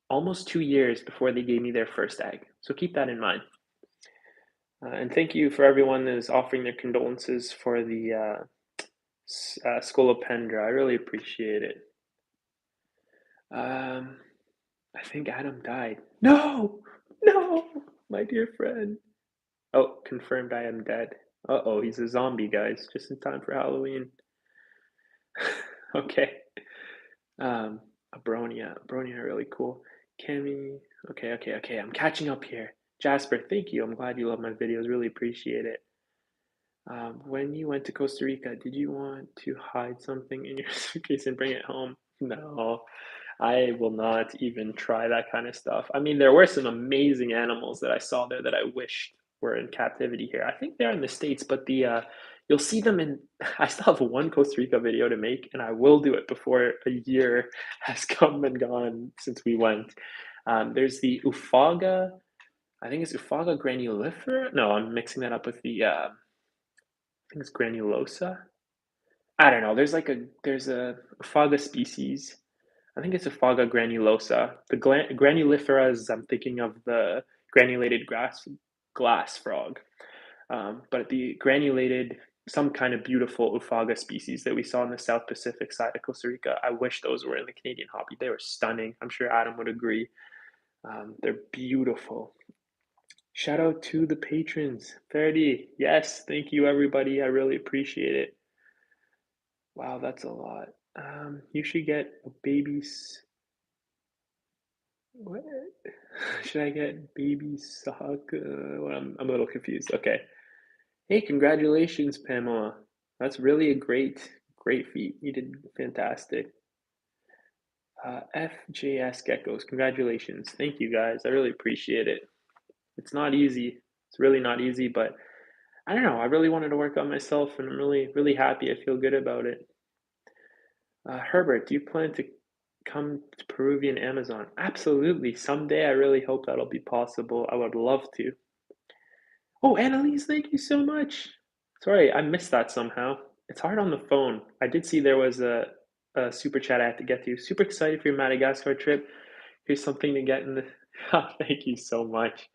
almost 2 years before they gave me their first egg. So keep that in mind. And thank you for everyone that is offering their condolences for the scolopendra. I really appreciate it. Um, I think Adam died. No, no, my dear friend. Oh, confirmed I am dead. Uh-oh, he's a zombie, guys. Just in time for Halloween. Okay. Um, Abronia, really cool. Cammy. Okay. I'm catching up here. Jasper, thank you. I'm glad you love my videos. Really appreciate it. When you went to Costa Rica, did you want to hide something in your suitcase and bring it home? No, I will not even try that kind of stuff. I mean, there were some amazing animals that I saw there that I wished were in captivity here. I think they're in the States, but you'll see them in. I still have one Costa Rica video to make, and I will do it before a year has come and gone since we went. There's the Ufaga. I think it's Ufaga granulifera. No, I'm mixing that up with the I think it's granulosa. I don't know. There's a Faga species. I think it's a Faga granulosa. The granuliferas. I'm thinking of the granulated glass frog. But the granulated, some kind of beautiful Ufaga species that we saw in the South Pacific side of Costa Rica. I wish those were in the Canadian hobby. They were stunning. I'm sure Adam would agree. They're beautiful. Shout out to the patrons. Ferdy, yes, thank you everybody. I really appreciate it. Wow, that's a lot. You should get a baby's. What? Should I get baby sock? Well, I'm a little confused. Okay. Hey, congratulations, Pamela. That's really a great feat. You did fantastic. FJS Geckos, congratulations. Thank you guys. I really appreciate it. It's not easy. It's really not easy, but I don't know. I really wanted to work on myself and I'm really happy. I feel good about it. Herbert, do you plan to come to Peruvian Amazon? Absolutely. Someday I really hope that'll be possible. I would love to. Oh, Annalise, thank you so much. Sorry, I missed that somehow. It's hard on the phone. I did see there was a super chat I had to get to. Super excited for your Madagascar trip. Here's something to get in the. Thank you so much.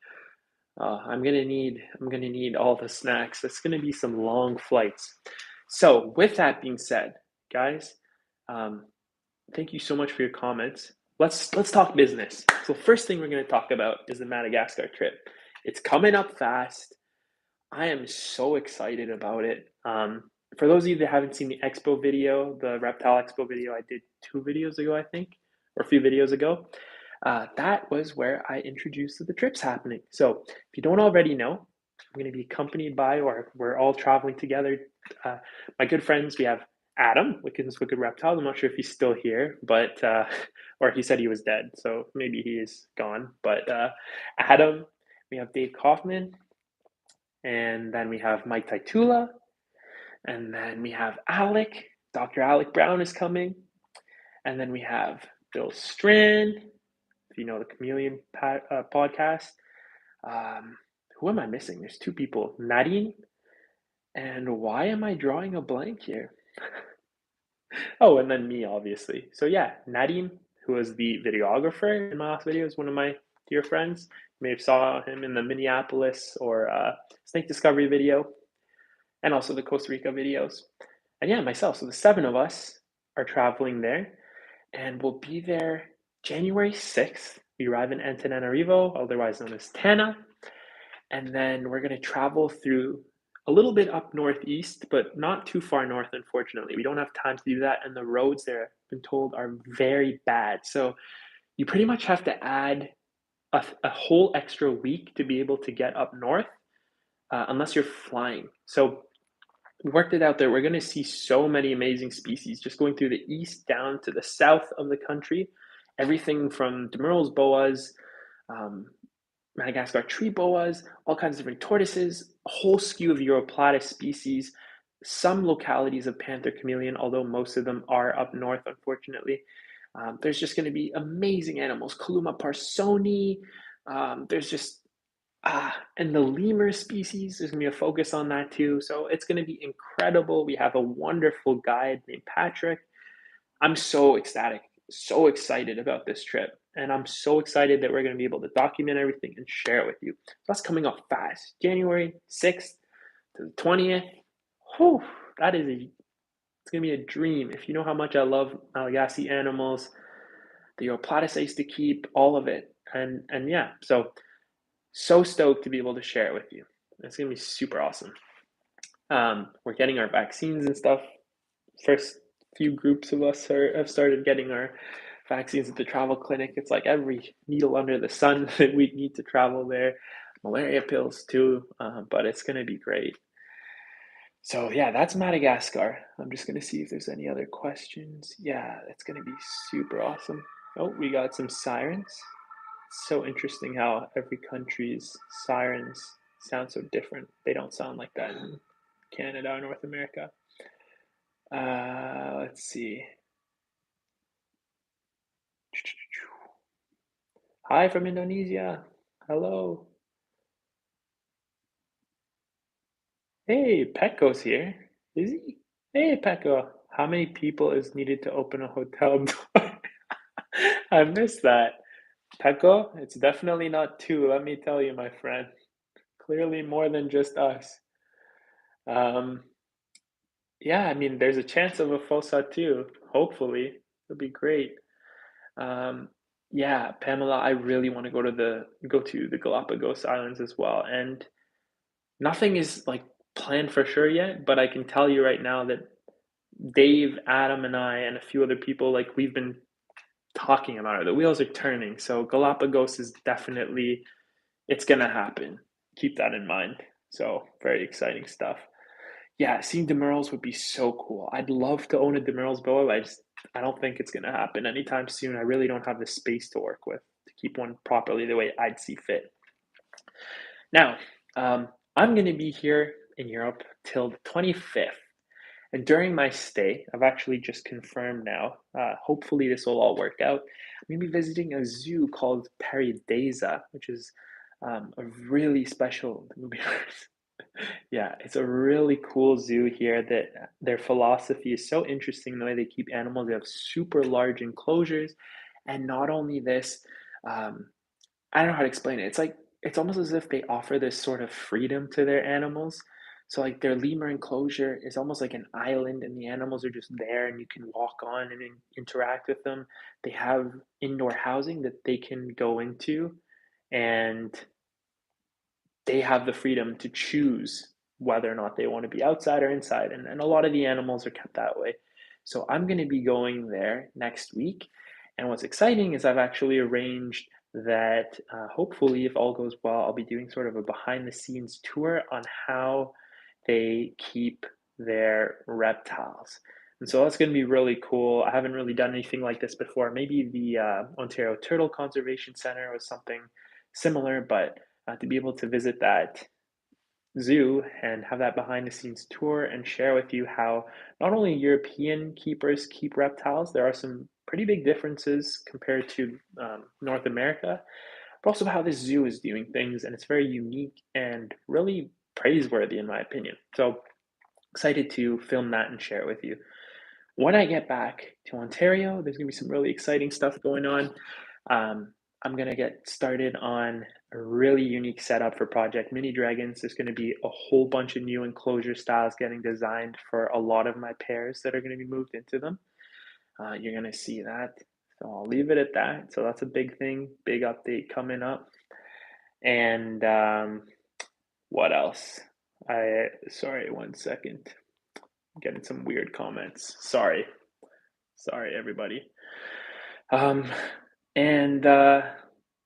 I'm gonna need all the snacks. It's gonna be some long flights. So with that being said, guys, um, thank you so much for your comments. Let's talk business. So first thing we're going to talk about is the Madagascar trip. It's coming up fast. I am so excited about it. For those of you that haven't seen the expo video, the Reptile Expo video I did 2 videos ago, I think, or a few videos ago, that was where I introduced the trips happening. So if you don't already know, I'm going to be accompanied by, or we're all traveling together. My good friends, we have Adam, Wicked's Wicked Reptile. I'm not sure if he's still here, but or he said he was dead, so maybe he is gone. But Adam, we have Dave Kaufman, and then we have Mike Taitula, and then we have Alec. Dr. Alec Brown is coming, and then we have Bill Strand, if you know the Chameleon podcast. Who am I missing? There's two people. Nadine, and why am I drawing a blank here? Oh, and then me, obviously. So yeah, Nadim, who was the videographer in my last video, is one of my dear friends. You may have saw him in the Minneapolis or snake discovery video, and also the Costa Rica videos. And yeah, myself. So the seven of us are traveling there, and we'll be there January 6th. We arrive in Antananarivo, otherwise known as Tana, and then we're going to travel through a little bit up northeast, but not too far north, unfortunately. We don't have time to do that, and the roads there, I've been told, are very bad. So you pretty much have to add a whole extra week to be able to get up north, unless you're flying. So we worked it out there. We're going to see so many amazing species just going through the east down to the south of the country. Everything from Demeral's boas, um, Madagascar tree boas, all kinds of different tortoises, a whole skew of Europlatus species, some localities of panther chameleon, although most of them are up north, unfortunately. There's just going to be amazing animals. Kaluma parsoni, There's just and the lemur species, there's gonna be a focus on that too. So it's gonna be incredible. We have a wonderful guide named Patrick. I'm so ecstatic, so excited about this trip. And I'm so excited that we're gonna be able to document everything and share it with you. So that's coming up fast. January 6th to the 20th. Whew, that is it's gonna be a dream. If you know how much I love Malagasy animals, the Oplatus I used to keep, all of it. And yeah, so stoked to be able to share it with you. It's gonna be super awesome. We're getting our vaccines and stuff. First few groups of us have started getting our vaccines at the travel clinic. It's like every needle under the sun that we need to travel there. Malaria pills too, but it's gonna be great. So yeah, that's Madagascar. I'm just gonna see if there's any other questions. Yeah, it's gonna be super awesome. Oh, we got some sirens. It's so interesting how every country's sirens sound so different. They don't sound like that in Canada or North America. Let's see. Hi from Indonesia. Hello. Hey, Pecco's here. Is he? Hey, Pecco. How many people is needed to open a hotel door? I missed that. Pecco, it's definitely not two, let me tell you, my friend. Clearly more than just us. Um, yeah, I mean, there's a chance of a fossa too. Hopefully, it'll be great. Um, yeah, Pamela, I really want to go to the Galapagos Islands as well. And nothing is like planned for sure yet, but I can tell you right now that Dave, Adam, and I, and a few other people, like we've been talking about it. The wheels are turning. So Galapagos is definitely it's gonna happen. Keep that in mind. So very exciting stuff. Yeah, seeing Demurles would be so cool. I'd love to own a Demurles boa. I don't think it's gonna happen anytime soon. I really don't have the space to work with to keep one properly the way I'd see fit. Now, I'm gonna be here in Europe till the 25th. And during my stay, I've actually just confirmed now. Hopefully, this will all work out. I'm gonna be visiting a zoo called Paradisa, which is a really special movie. Yeah, it's a really cool zoo here that their philosophy is so interesting the way they keep animals. They have super large enclosures. And not only this, um, I don't know how to explain it. It's like it's almost as if they offer this sort of freedom to their animals. So like their lemur enclosure is almost like an island, and the animals are just there, and you can walk on and interact with them. They have indoor housing that they can go into, and they have the freedom to choose whether or not they want to be outside or inside. And a lot of the animals are kept that way. So I'm going to be going there next week. And what's exciting is I've actually arranged that hopefully, if all goes well, I'll be doing sort of a behind the scenes tour on how they keep their reptiles. And so that's going to be really cool. I haven't really done anything like this before. Maybe the Ontario Turtle Conservation Center was something similar, but to be able to visit that zoo and have that behind the scenes tour and share with you how not only European keepers keep reptiles, there are some pretty big differences compared to North America, but also how this zoo is doing things. And it's very unique and really praiseworthy, in my opinion. So excited to film that and share it with you. When I get back to Ontario, there's going to be some really exciting stuff going on. Um, I'm going to get started on a really unique setup for Project Mini Dragons. There's going to be a whole bunch of new enclosure styles getting designed for a lot of my pairs that are going to be moved into them. You're going to see that. So I'll leave it at that. So that's a big thing, big update coming up. And what else? Sorry, one second. I'm getting some weird comments. Sorry, everybody. Um, and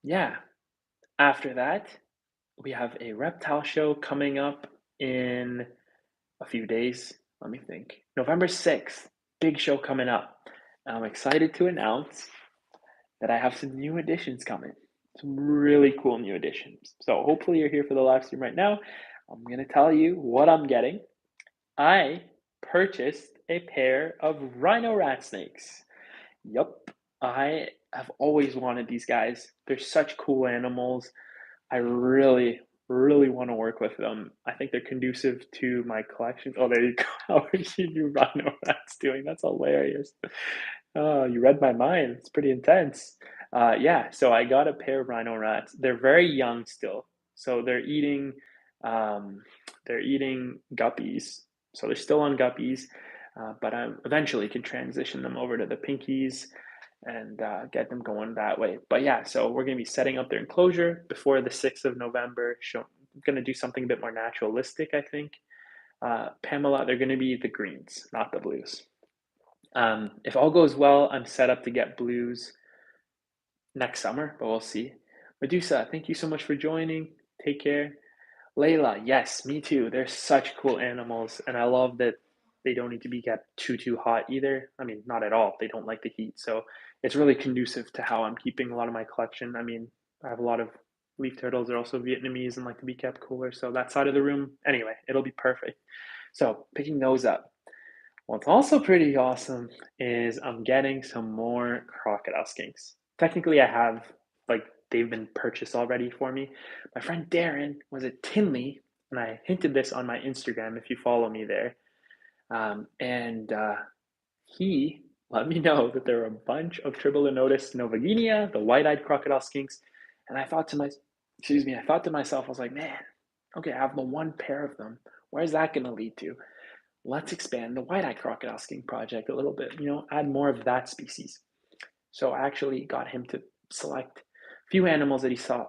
yeah, after that, we have a reptile show coming up in a few days. Let me think. November 6th, big show coming up. I'm excited to announce that I have some new additions coming. Some really cool new additions. So hopefully you're here for the live stream right now. I'm going to tell you what I'm getting. I purchased a pair of rhino rat snakes. Yup. I I've always wanted these guys. They're such cool animals. I really, really want to work with them. I think they're conducive to my collection. Oh, there you go. How are you rhino rats doing? That's hilarious. Oh, you read my mind. It's pretty intense. Yeah, so I got a pair of rhino rats. They're very young still. So um, they're eating guppies. So they're still on guppies, but I eventually can transition them over to the pinkies and get them going that way. But yeah, so we're going to be setting up their enclosure before the 6th of November. I'm going to do something a bit more naturalistic, I think. Pamela, they're going to be the greens, not the blues. If all goes well, I'm set up to get blues next summer, but we'll see. Medusa, thank you so much for joining. Take care. Layla, yes, me too. They're such cool animals, and I love that they don't need to be kept too hot either. I mean, not at all. They don't like the heat, so it's really conducive to how I'm keeping a lot of my collection. I mean, I have a lot of leaf turtles. They're also Vietnamese and like to be kept cooler, so that side of the room, anyway, it'll be perfect. So picking those up. What's also pretty awesome is I'm getting some more crocodile skinks. Technically, I have, like, they've been purchased already for me. My friend Darren was at Tinley, and I hinted this on my Instagram if you follow me there. And he let me know that there are a bunch of Tribolinotus novaginia, the white-eyed crocodile skinks, and I thought to myself, I was like, man, okay, I have the one pair of them. Where's that going to lead to? Let's expand the white-eyed crocodile skink project a little bit, add more of that species. So I actually got him to select a few animals that he saw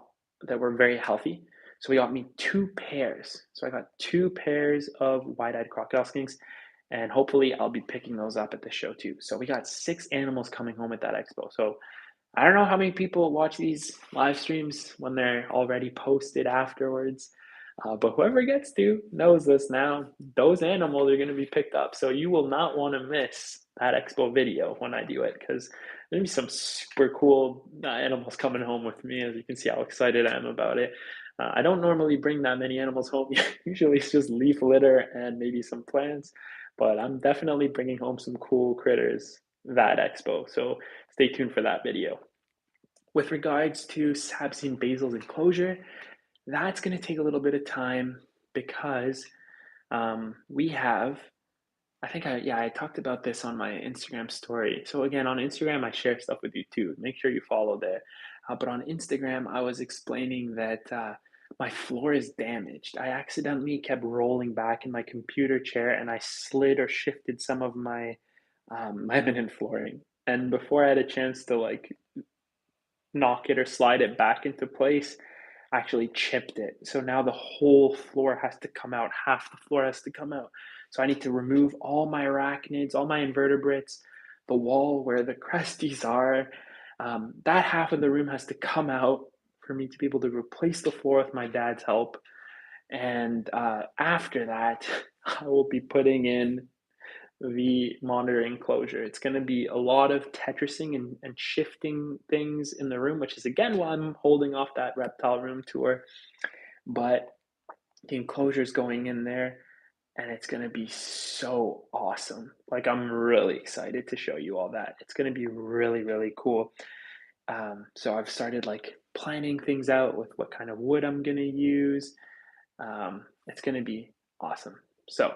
that were very healthy. So he got me two pairs. So I got two pairs of white-eyed crocodile skinks, and hopefully I'll be picking those up at the show too. So we got 6 animals coming home at that expo. So I don't know how many people watch these live streams when they're already posted afterwards. But whoever gets to knows this now. Those animals are going to be picked up. So you will not want to miss that expo video when I do it because there'll be some super cool animals coming home with me. As you can see how excited I am about it. I don't normally bring that many animals home. Usually it's just leaf litter and maybe some plants. But I'm definitely bringing home some cool critters that expo. So stay tuned for that video. With regards to Sabsine Basil's enclosure, that's going to take a little bit of time because we have, I talked about this on my Instagram story. So again, on Instagram, I share stuff with you too. Make sure you follow there. But on Instagram, I was explaining that my floor is damaged. I accidentally kept rolling back in my computer chair and I slid or shifted some of my laminate flooring. And before I had a chance to like knock it or slide it back into place, actually chipped it. So now the whole floor has to come out, half the floor has to come out. So I need to remove all my arachnids, all my invertebrates, the wall where the cresties are. That half of the room has to come out for me to be able to replace the floor with my dad's help. And after that, I will be putting in the monitor enclosure. It's going to be a lot of tetrising and shifting things in the room, which is again why I'm holding off that reptile room tour. But the enclosure is going in there and it's going to be so awesome. Like, I'm really excited to show you all that. It's going to be really, really cool. So I've started like planning things out with what kind of wood I'm going to use. It's going to be awesome. So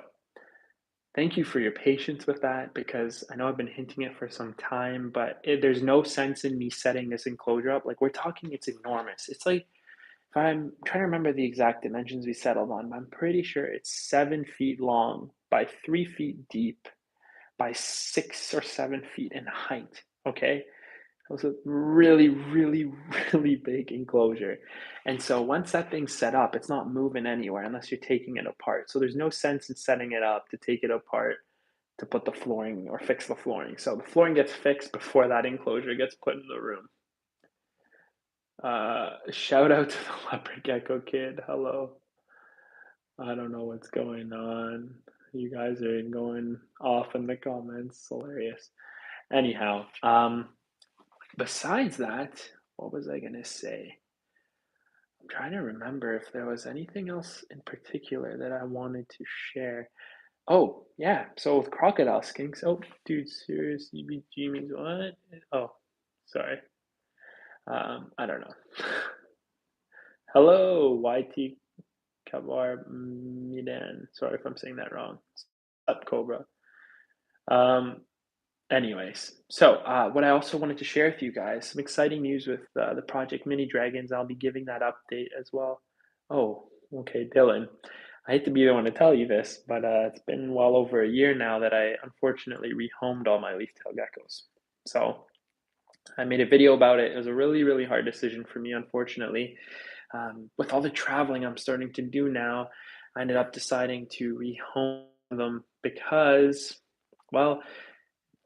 thank you for your patience with that because I know I've been hinting it for some time, but there's no sense in me setting this enclosure up. Like, we're talking, it's enormous. It's like, if I'm trying to remember the exact dimensions we settled on, but I'm pretty sure it's 7 feet long by 3 feet deep by 6 or 7 feet in height. Okay. It was a really, really, really big enclosure. And so once that thing's set up, it's not moving anywhere unless you're taking it apart. So there's no sense in setting it up to take it apart to put the flooring or fix the flooring. So the flooring gets fixed before that enclosure gets put in the room. Shout out to the leopard gecko kid. Hello. I don't know what's going on. You guys are going off in the comments. Hilarious. Anyhow, besides that, what was I gonna say? I'm trying to remember if there was anything else in particular that I wanted to share. Oh, yeah. So with crocodile skinks. Oh, dude, seriously, means what? Oh, sorry. I don't know. Hello, YT Kabar Midan. Sorry if I'm saying that wrong. Up Cobra. Um, Anyways, so what I also wanted to share with you guys some exciting news with the Project Mini Dragons. I'll be giving that update as well. Oh, okay, Dylan. I hate to be the one to tell you this, but it's been well over a year now that I unfortunately rehomed all my leaf-tailed geckos. So I made a video about it. It was a really, really hard decision for me, unfortunately. With all the traveling I'm starting to do now, I ended up deciding to rehome them because, well,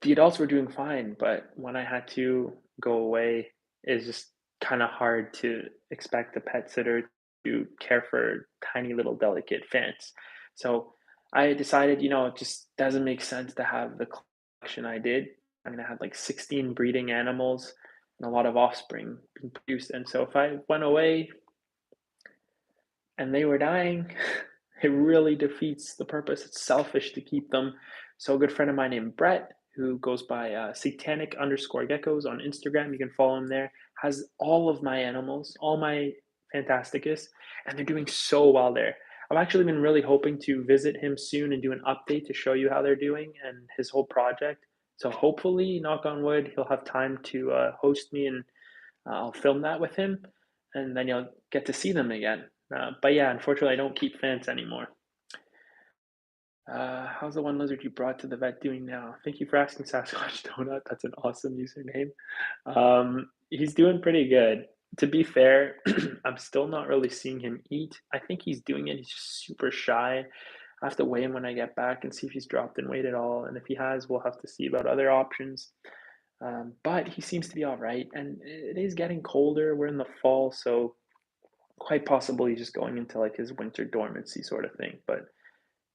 the adults were doing fine, but when I had to go away, it's just kind of hard to expect a pet sitter to care for tiny little delicate fants. So I decided, it just doesn't make sense to have the collection I did. I mean, I had like 16 breeding animals and a lot of offspring being produced. And so if I went away and they were dying, it really defeats the purpose. It's selfish to keep them. So a good friend of mine named Brett, who goes by satanic underscore geckos on Instagram, you can follow him there, has all of my animals, all my Fantasticus, and they're doing so well there. I've actually been really hoping to visit him soon and do an update to show you how they're doing and his whole project. So hopefully, knock on wood, he'll have time to host me and I'll film that with him, and then you'll get to see them again. But yeah, unfortunately, I don't keep fans anymore. How's the one lizard you brought to the vet doing now? Thank you for asking, Sasquatch Donut. That's an awesome username. He's doing pretty good. To be fair, I'm still not really seeing him eat. I think he's doing it. He's just super shy. I have to weigh him when I get back and see if he's dropped in weight at all. And if he has, we'll have to see about other options. But he seems to be all right. And it is getting colder. We're in the fall, so quite possibly he's just going into like his winter dormancy sort of thing. But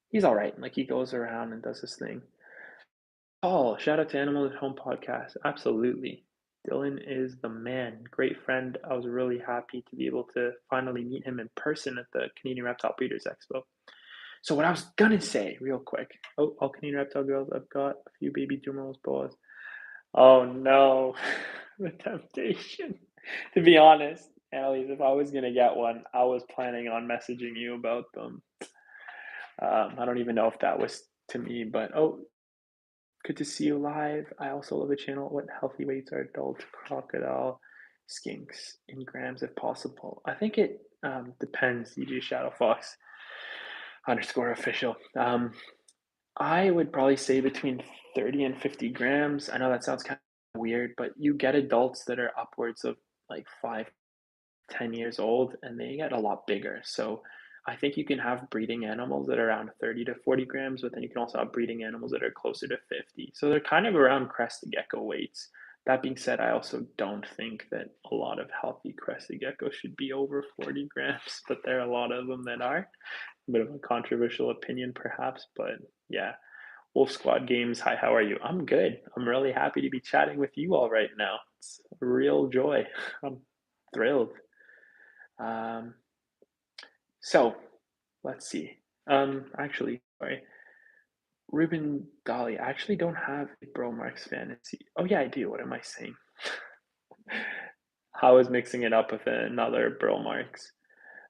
he's all right. Like he goes around and does his thing. Oh, shout out to Animal at Home podcast. Absolutely. Dylan is the man. Great friend. I was really happy to be able to finally meet him in person at the Canadian Reptile Breeders Expo. So what I was gonna say, real quick. Oh, all Canadian reptile girls. I've got a few baby Dumerals boas. Oh no, the temptation. To be honest, Annalise, if I was gonna get one, I was planning on messaging you about them. I don't even know if that was to me, but oh, good to see you live. I also love the channel. What healthy weights are adult crocodile skinks in grams if possible? I think it depends. EJ Shadow Fox underscore official. I would probably say between 30 and 50 grams. I know that sounds kind of weird, but you get adults that are upwards of like 5, 10 years old and they get a lot bigger. So I think you can have breeding animals that are around 30 to 40 grams, but then you can also have breeding animals that are closer to 50. So they're kind of around crested gecko weights. That being said, I also don't think that a lot of healthy crested geckos should be over 40 grams, but there are a lot of them that are. A bit of a controversial opinion, perhaps, but yeah. Wolf Squad Games, hi, how are you? I'm good. I'm really happy to be chatting with you all right now. It's a real joy. I'm thrilled. Um, so let's see. Actually, sorry. Ruben Dolly, I actually don't have a Bro Marks fantasy. Oh yeah, I do. What am I saying? I was mixing it up with another Bro Marks.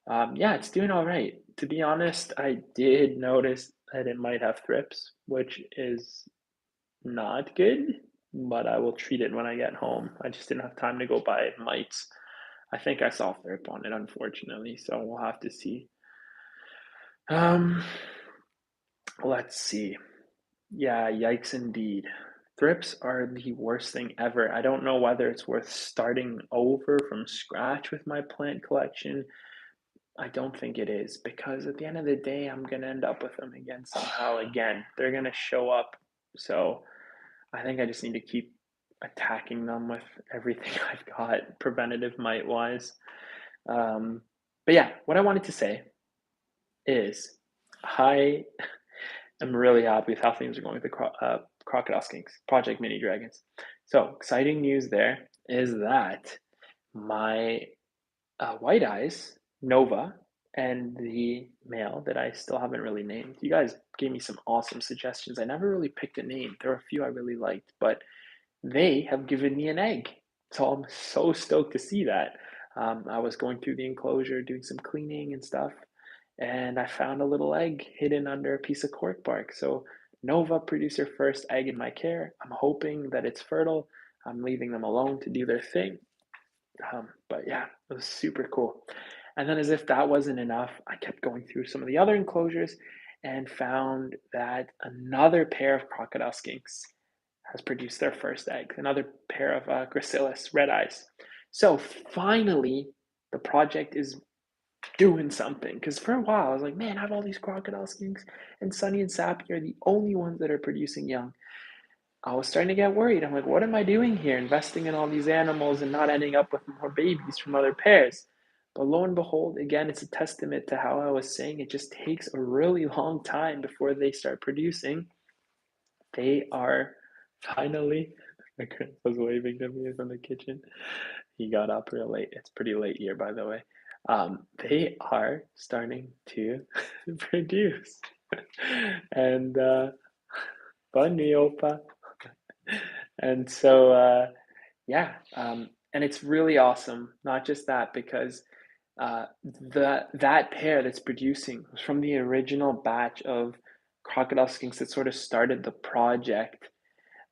Yeah, it's doing all right. To be honest, I did notice that it might have thrips, which is not good, but I will treat it when I get home. I just didn't have time to go buy mites. I think I saw thrip on it, unfortunately, so we'll have to see. Um, let's see. Yeah, yikes indeed. Thrips are the worst thing ever. I don't know whether it's worth starting over from scratch with my plant collection. I don't think it is because at the end of the day, I'm going to end up with them again somehow again. They're going to show up. So I think I just need to keep attacking them with everything I've got preventative mite wise. But yeah, what I wanted to say is I am really happy with how things are going with the Crocodile Skinks, Project Mini Dragons. So, exciting news there is that my White Eyes, Nova, and the male that I still haven't really named. You guys gave me some awesome suggestions. I never really picked a name. There were a few I really liked, but they have given me an egg. So I'm so stoked to see that. I was going through the enclosure, doing some cleaning and stuff, and I found a little egg hidden under a piece of cork bark. So Nova produced their first egg in my care. I'm hoping that it's fertile. I'm leaving them alone to do their thing. But yeah, it was super cool. And then, as if that wasn't enough, I kept going through some of the other enclosures and found that another pair of crocodile skinks has produced their first egg, another pair of gracilis red eyes. So finally, the project is doing something. Because for a while, I was like, man, I have all these crocodile skinks, and Sunny and Sappy are the only ones that are producing young. I was starting to get worried. I'm like, what am I doing here, investing in all these animals and not ending up with more babies from other pairs? But lo and behold, again, it's a testament to how I was saying it just takes a really long time before they start producing. They are finally, my grandpa's waving to me from the kitchen. He got up real late. It's pretty late here, by the way. They are starting to produce. And bunny opa. And so, yeah, and it's really awesome. Not just that, because that pair that's producing was from the original batch of crocodile skinks that sort of started the project.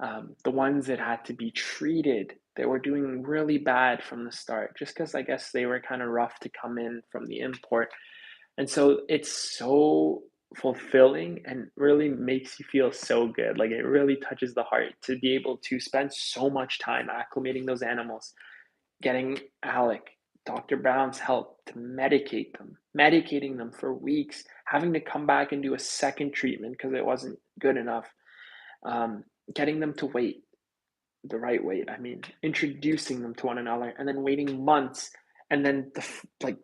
The ones that had to be treated, they were doing really bad from the start, just because I guess they were kind of rough to come in from the import. And so it's so fulfilling and really makes you feel so good. Like it really touches the heart to be able to spend so much time acclimating those animals, getting Alec, Dr. Brown's help to medicate them, medicating them for weeks, having to come back and do a second treatment because it wasn't good enough, getting them to wait the right weight. I mean, introducing them to one another and then waiting months and then like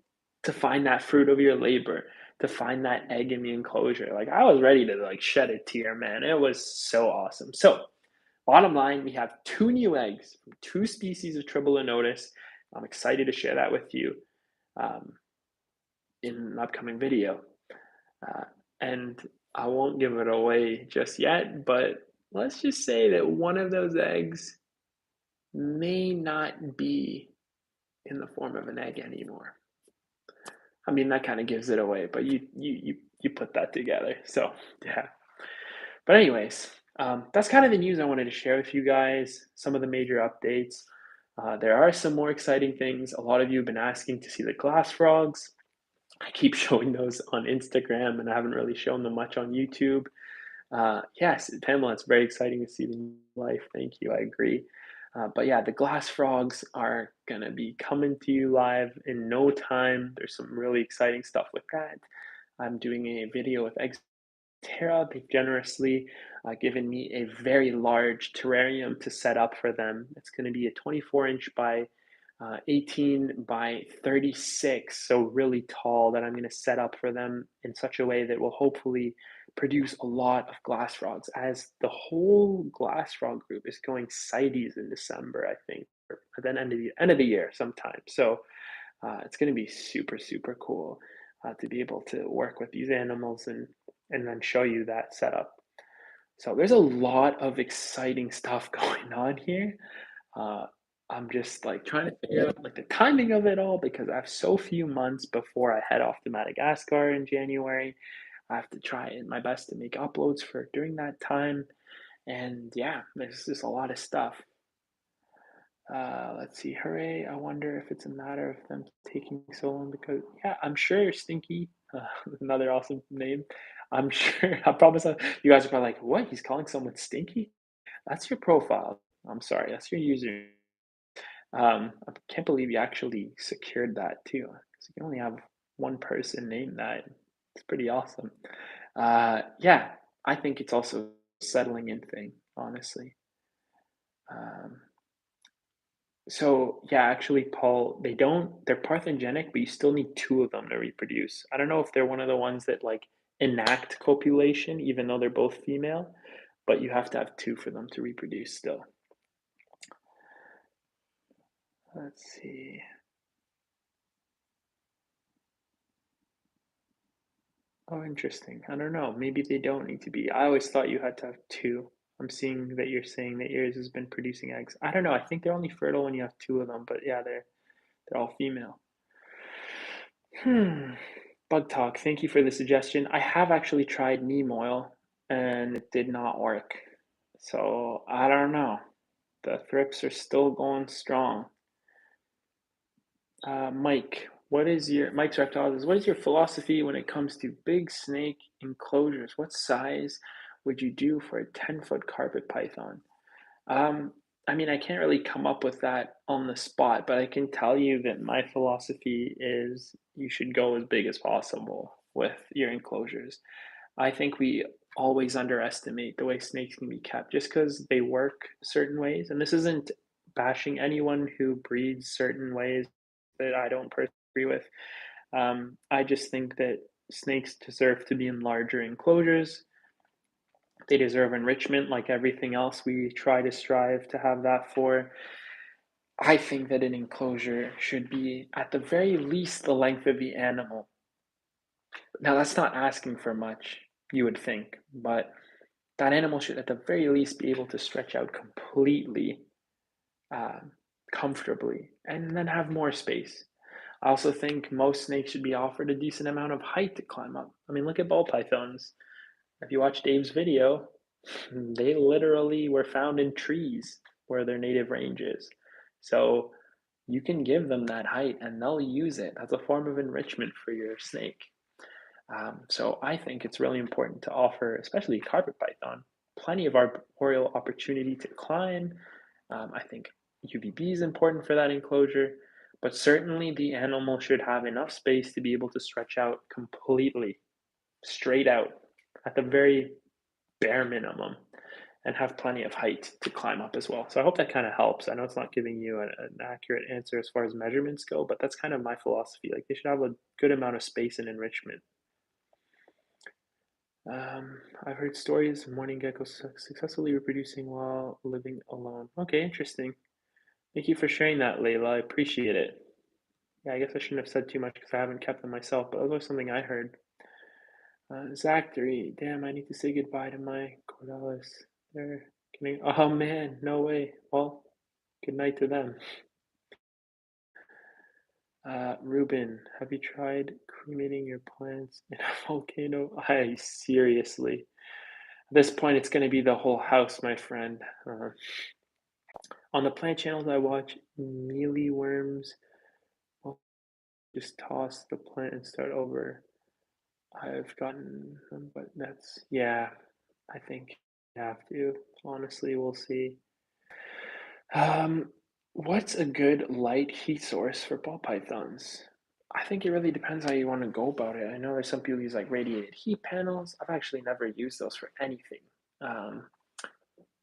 to find that fruit of your labor, to find that egg in the enclosure. Like I was ready to like shed a tear, man. It was so awesome. So, bottom line, we have two new eggs from two species of Tribolonotus. I'm excited to share that with you um, in an upcoming video. Uh, and I won't give it away just yet, but let's just say that one of those eggs may not be in the form of an egg anymore. I mean, that kind of gives it away, but you put that together. So yeah. But anyways, that's kind of the news I wanted to share with you guys. Some of the major updates. There are some more exciting things. A lot of you have been asking to see the glass frogs. I keep showing those on Instagram, and I haven't really shown them much on YouTube. Yes, Pamela, it's very exciting to see the new life. Thank you. I agree. But yeah, the glass frogs are going to be coming to you live in no time. There's some really exciting stuff with that. I'm doing a video with Terra. They've generously given me a very large terrarium to set up for them. It's going to be a 24-inch by 18 by 36, so really tall, that I'm going to set up for them in such a way that will hopefully produce a lot of glass frogs, as the whole glass frog group is going CITES in December, I think, or at the end of the year sometime. So it's going to be super, super cool to be able to work with these animals and then show you that setup. So there's a lot of exciting stuff going on here. Uh, I'm just like trying to figure out like the timing of it all, because I have so few months before I head off to Madagascar in January. I have to try my best to make uploads for during that time. And yeah, there's just a lot of stuff. Let's see. Hooray. I wonder if it's a matter of them taking so long because, yeah, I'm sure Stinky, another awesome name. I'm sure, I promise you guys are probably like, what? He's calling someone Stinky? That's your profile. I'm sorry. That's your user. I can't believe you actually secured that too, because you can only have one person name that. It's pretty awesome. Yeah, I think it's also a settling in thing, honestly. Um, So yeah, actually, Paul, they're parthenogenic, but you still need two of them to reproduce. I don't know if they're one of the ones that like enact copulation, even though they're both female, but you have to have two for them to reproduce still. Let's see. Oh, interesting. I don't know. Maybe they don't need to be. I always thought you had to have two. I'm seeing that you're saying that yours has been producing eggs. I don't know. I think they're only fertile when you have two of them, but yeah, they're all female. Hmm. Bug talk. Thank you for the suggestion. I have actually tried neem oil and it did not work. So I don't know. The thrips are still going strong. Mike, Mike's Reptiles? What is your philosophy when it comes to big snake enclosures? What size would you do for a 10-foot carpet python? Um, I mean, I can't really come up with that on the spot, but I can tell you that my philosophy is you should go as big as possible with your enclosures. I think we always underestimate the way snakes can be kept just because they work certain ways. And this isn't bashing anyone who breeds certain ways that I don't personally agree with. I just think that snakes deserve to be in larger enclosures. They deserve enrichment like everything else. We try to strive to have that for. I think that an enclosure should be at the very least the length of the animal. Now, that's not asking for much, you would think, but that animal should at the very least be able to stretch out completely, um, comfortably, and then have more space. I also think most snakes should be offered a decent amount of height to climb up. I mean, look at ball pythons. If you watch Dave's video, they literally were found in trees where their native range is. So you can give them that height and they'll use it as a form of enrichment for your snake. So I think it's really important to offer, especially carpet python, plenty of arboreal opportunity to climb. I think UVB is important for that enclosure, but certainly the animal should have enough space to be able to stretch out completely, straight out, at the very bare minimum, and have plenty of height to climb up as well. So I hope that kind of helps. I know it's not giving you an accurate answer as far as measurements go, but that's kind of my philosophy. Like they should have a good amount of space and enrichment. I've heard stories of morning geckos successfully reproducing while living alone. Okay, interesting. Thank you for sharing that, Layla. I appreciate it. Yeah, I guess I shouldn't have said too much because I haven't kept them myself, but that was something I heard. Zachary, damn, I need to say goodbye to my Cordalis. They're getting, oh man, no way. Well, good night to them. Ruben, have you tried cremating your plants in a volcano? I seriously. At this point, it's going to be the whole house, my friend. On the plant channels I watch, mealyworms will just toss the plant and start over. I've gotten them, but that's, yeah, I think you have to. Honestly, we'll see. Um, what's a good light heat source for ball pythons? I think it really depends how you want to go about it. I know there's some people use like radiated heat panels. I've actually never used those for anything. Um,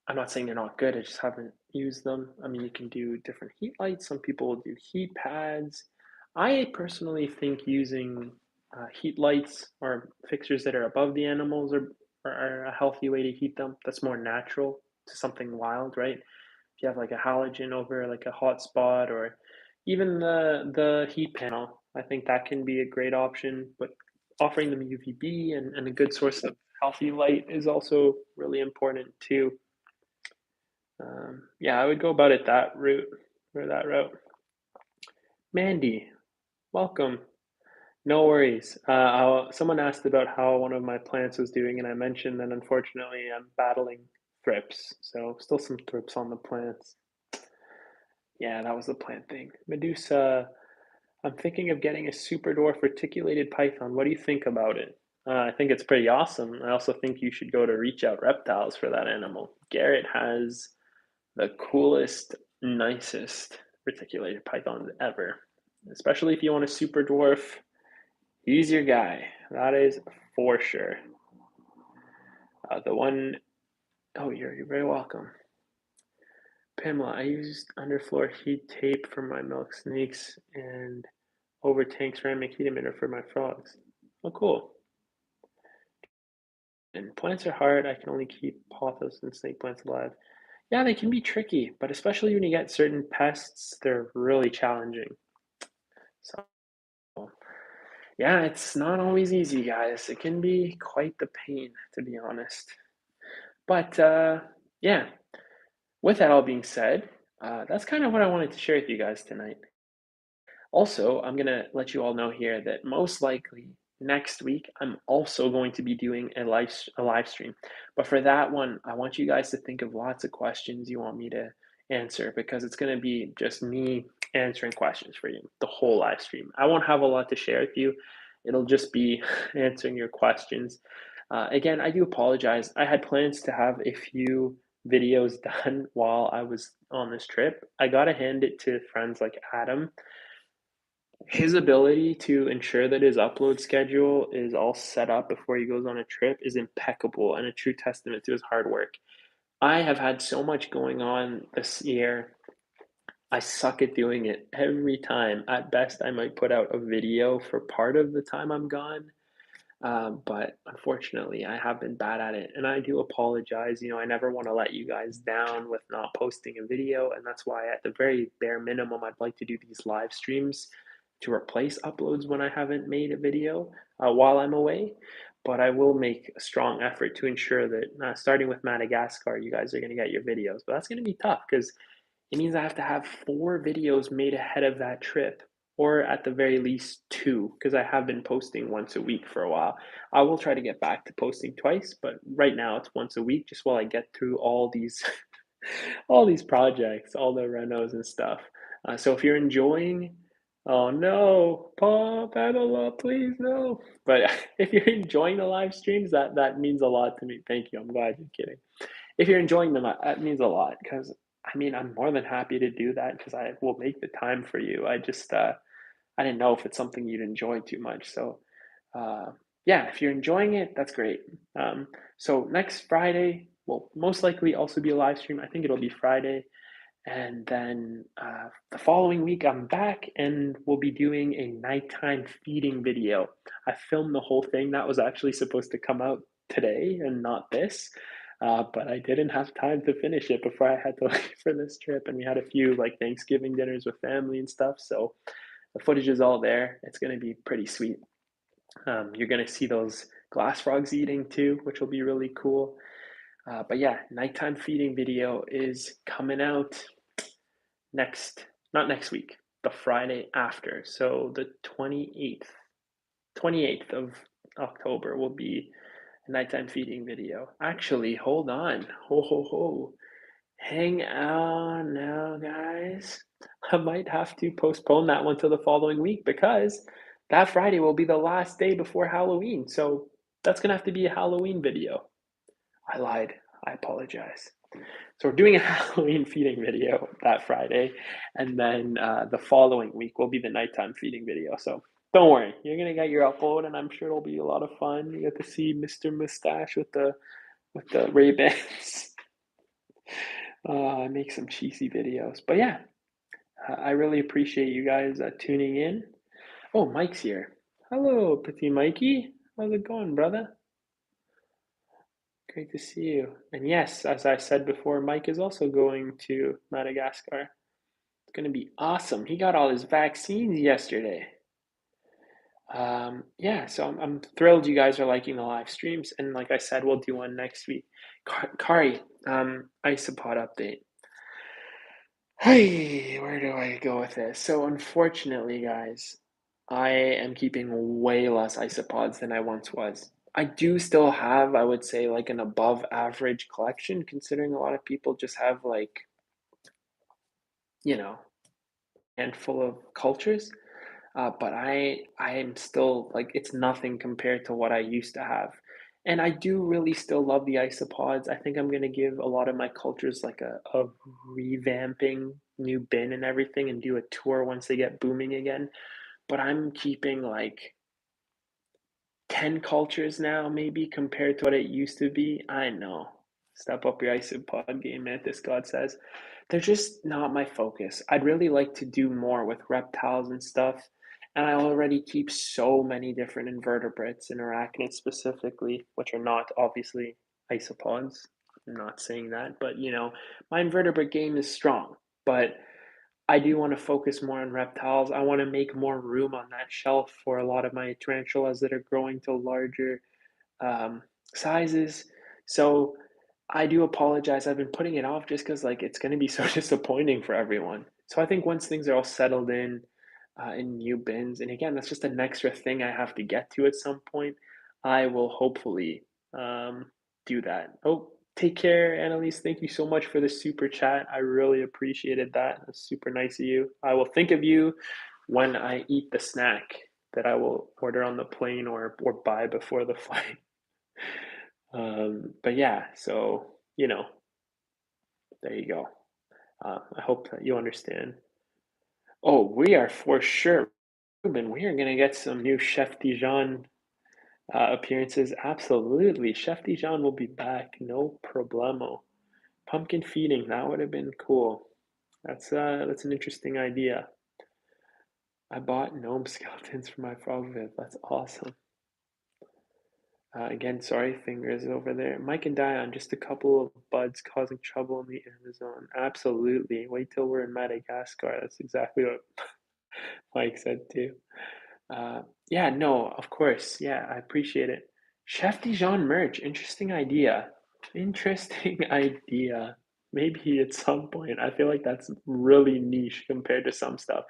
I'm not saying they're not good, I just haven't used them. I mean, you can do different heat lights. Some people will do heat pads. I personally think using heat lights or fixtures that are above the animals are a healthy way to heat them. That's more natural to something wild, right? If you have like a halogen over like a hot spot or even the heat panel, I think that can be a great option. But offering them UVB and a good source of healthy light is also really important too. Yeah, I would go about it that route. Mandy, welcome. No worries. Someone asked about how one of my plants was doing, and I mentioned that unfortunately I'm battling thrips. So still some thrips on the plants. Yeah, that was the plant thing. Medusa, I'm thinking of getting a super dwarf reticulated python. What do you think about it? I think it's pretty awesome. I also think you should go to Reach Out Reptiles for that animal. Garrett has the coolest, nicest reticulated pythons ever. Especially if you want a super dwarf, he's your guy. That is for sure. The one, oh, you're very welcome. Pamela, I used underfloor heat tape for my milk snakes and over tank ceramic heat emitter for my frogs. Oh, cool. And plants are hard. I can only keep pothos and snake plants alive. Yeah, they can be tricky, but especially when you get certain pests, they're really challenging. So, yeah, it's not always easy, guys. It can be quite the pain, to be honest. But yeah, with that all being said, that's kind of what I wanted to share with you guys tonight. Also, I'm gonna let you all know here that most likely next week I'm also going to be doing a live stream. But for that one, I want you guys to think of lots of questions you want me to answer because it's gonna be just me answering questions for you the whole live stream. I won't have a lot to share with you. It'll just be answering your questions. Again, I do apologize. I had plans to have a few videos done while I was on this trip. I gotta hand it to friends like Adam. His ability to ensure that his upload schedule is all set up before he goes on a trip is impeccable and a true testament to his hard work. I have had so much going on this year. I suck at doing it every time. At best, I might put out a video for part of the time I'm gone. But unfortunately, I have been bad at it, and I do apologize. I never want to let you guys down with not posting a video, and that's why, at the very bare minimum, I'd like to do these live streams to replace uploads when I haven't made a video while I'm away. But I will make a strong effort to ensure that, starting with Madagascar, you guys are going to get your videos. But that's going to be tough because it means I have to have 4 videos made ahead of that trip, or at the very least 2, because I have been posting once a week for a while. I will try to get back to posting twice, but right now it's once a week just while I get through all these all these projects, all the renos and stuff. So if you're enjoying, oh no, Paul, Pamela, please no. But if you're enjoying the live streams, that means a lot to me. Thank you. I'm glad you're kidding. If you're enjoying them, that means a lot because I mean, I'm more than happy to do that because I will make the time for you. I didn't know if it's something you'd enjoy too much. So, uh, yeah, if you're enjoying it, that's great. So next Friday will most likely also be a live stream. I think it'll be Friday. And then the following week, I'm back and we'll be doing a nighttime feeding video. I filmed the whole thing. That was actually supposed to come out today and not this. But I didn't have time to finish it before I had to leave for this trip. And we had a few like Thanksgiving dinners with family and stuff. So the footage is all there. It's going to be pretty sweet. You're going to see those glass frogs eating too, which will be really cool. But yeah, nighttime feeding video is coming out next, not next week, the Friday after. So the 28th of October will be a nighttime feeding video. Actually, hold on. Ho, ho, ho. Hang on now, guys. I might have to postpone that one to the following week because that Friday will be the last day before Halloween. So that's going to have to be a Halloween video. I lied. I apologize. So we're doing a Halloween feeding video that Friday, and then the following week will be the nighttime feeding video. So don't worry, you're gonna get your upload, and I'm sure it'll be a lot of fun. You get to see Mr. Mustache with the Ray Bans. I make some cheesy videos, but yeah, I really appreciate you guys tuning in. Oh, Mike's here. Hello, Petit Mikey. How's it going, brother? Great to see you. And yes, as I said before, Mike is also going to Madagascar. It's going to be awesome. He got all his vaccines yesterday. Yeah, so I'm thrilled you guys are liking the live streams. And like I said, we'll do one next week. Kari, Isopod update. Hey, where do I go with this? So unfortunately, guys, I am keeping way less isopods than I once was. I do still have, I would say, like an above average collection, considering a lot of people just have like, you know, handful of cultures. But I am still like it's nothing compared to what I used to have. And I do really still love the isopods. I think I'm gonna give a lot of my cultures like a revamping new bin and everything and do a tour once they get booming again. But I'm keeping like 10 cultures now, maybe compared to what it used to be. I know. Step up your isopod game, Mantis God says. They're just not my focus. I'd really like to do more with reptiles and stuff. And I already keep so many different invertebrates and arachnids specifically, which are not obviously isopods. I'm not saying that, but my invertebrate game is strong. But I do want to focus more on reptiles. I want to make more room on that shelf for a lot of my tarantulas that are growing to larger um, sizes. So I do apologize. I've been putting it off just because, like, it's gonna be so disappointing for everyone. So I think once things are all settled in new bins, and again, that's just an extra thing I have to get to at some point, I will hopefully, um, do that. Oh, take care, Annalise. Thank you so much for the super chat. I really appreciated that. That's super nice of you. I will think of you when I eat the snack that I will order on the plane or buy before the flight. But yeah, so, there you go. I hope that you understand. Oh, we are for sure, Ruben. We are gonna get some new Chef Dijon appearances. Absolutely, Chef Dijon will be back. No problemo. Pumpkin feeding. That would have been cool. That's an interesting idea. I bought gnome skeletons for my frog vid. That's awesome. Again, sorry, fingers over there. Mike and Dion, just a couple of buds causing trouble in the Amazon. Absolutely. Wait till we're in Madagascar. That's exactly what Mike said too. Yeah, no, of course. Yeah, I appreciate it. Chef Dijon merch. Interesting idea. Interesting idea. Maybe at some point. I feel like that's really niche compared to some stuff.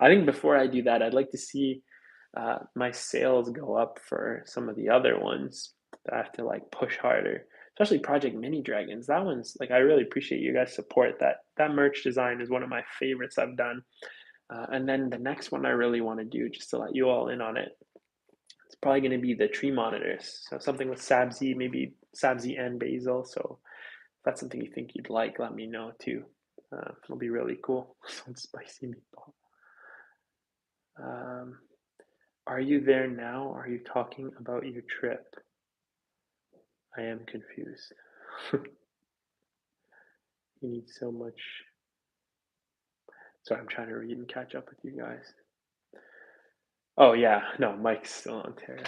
I think before I do that, I'd like to see my sales go up for some of the other ones that I have to like push harder, especially Project Mini Dragons. That one's like I really appreciate you guys' support. That merch design is one of my favorites I've done. And then the next one I really want to do, just to let you all in on it, it's probably going to be the tree monitors. So something with Sabzi, maybe Sabzi and Basil. So if that's something you think you'd like, let me know too. It'll be really cool. Some spicy meatball. Um, are you there now? Are you talking about your trip? I am confused. You need so much. Sorry, I'm trying to read and catch up with you guys. Oh yeah, no, Mike's still on Terra.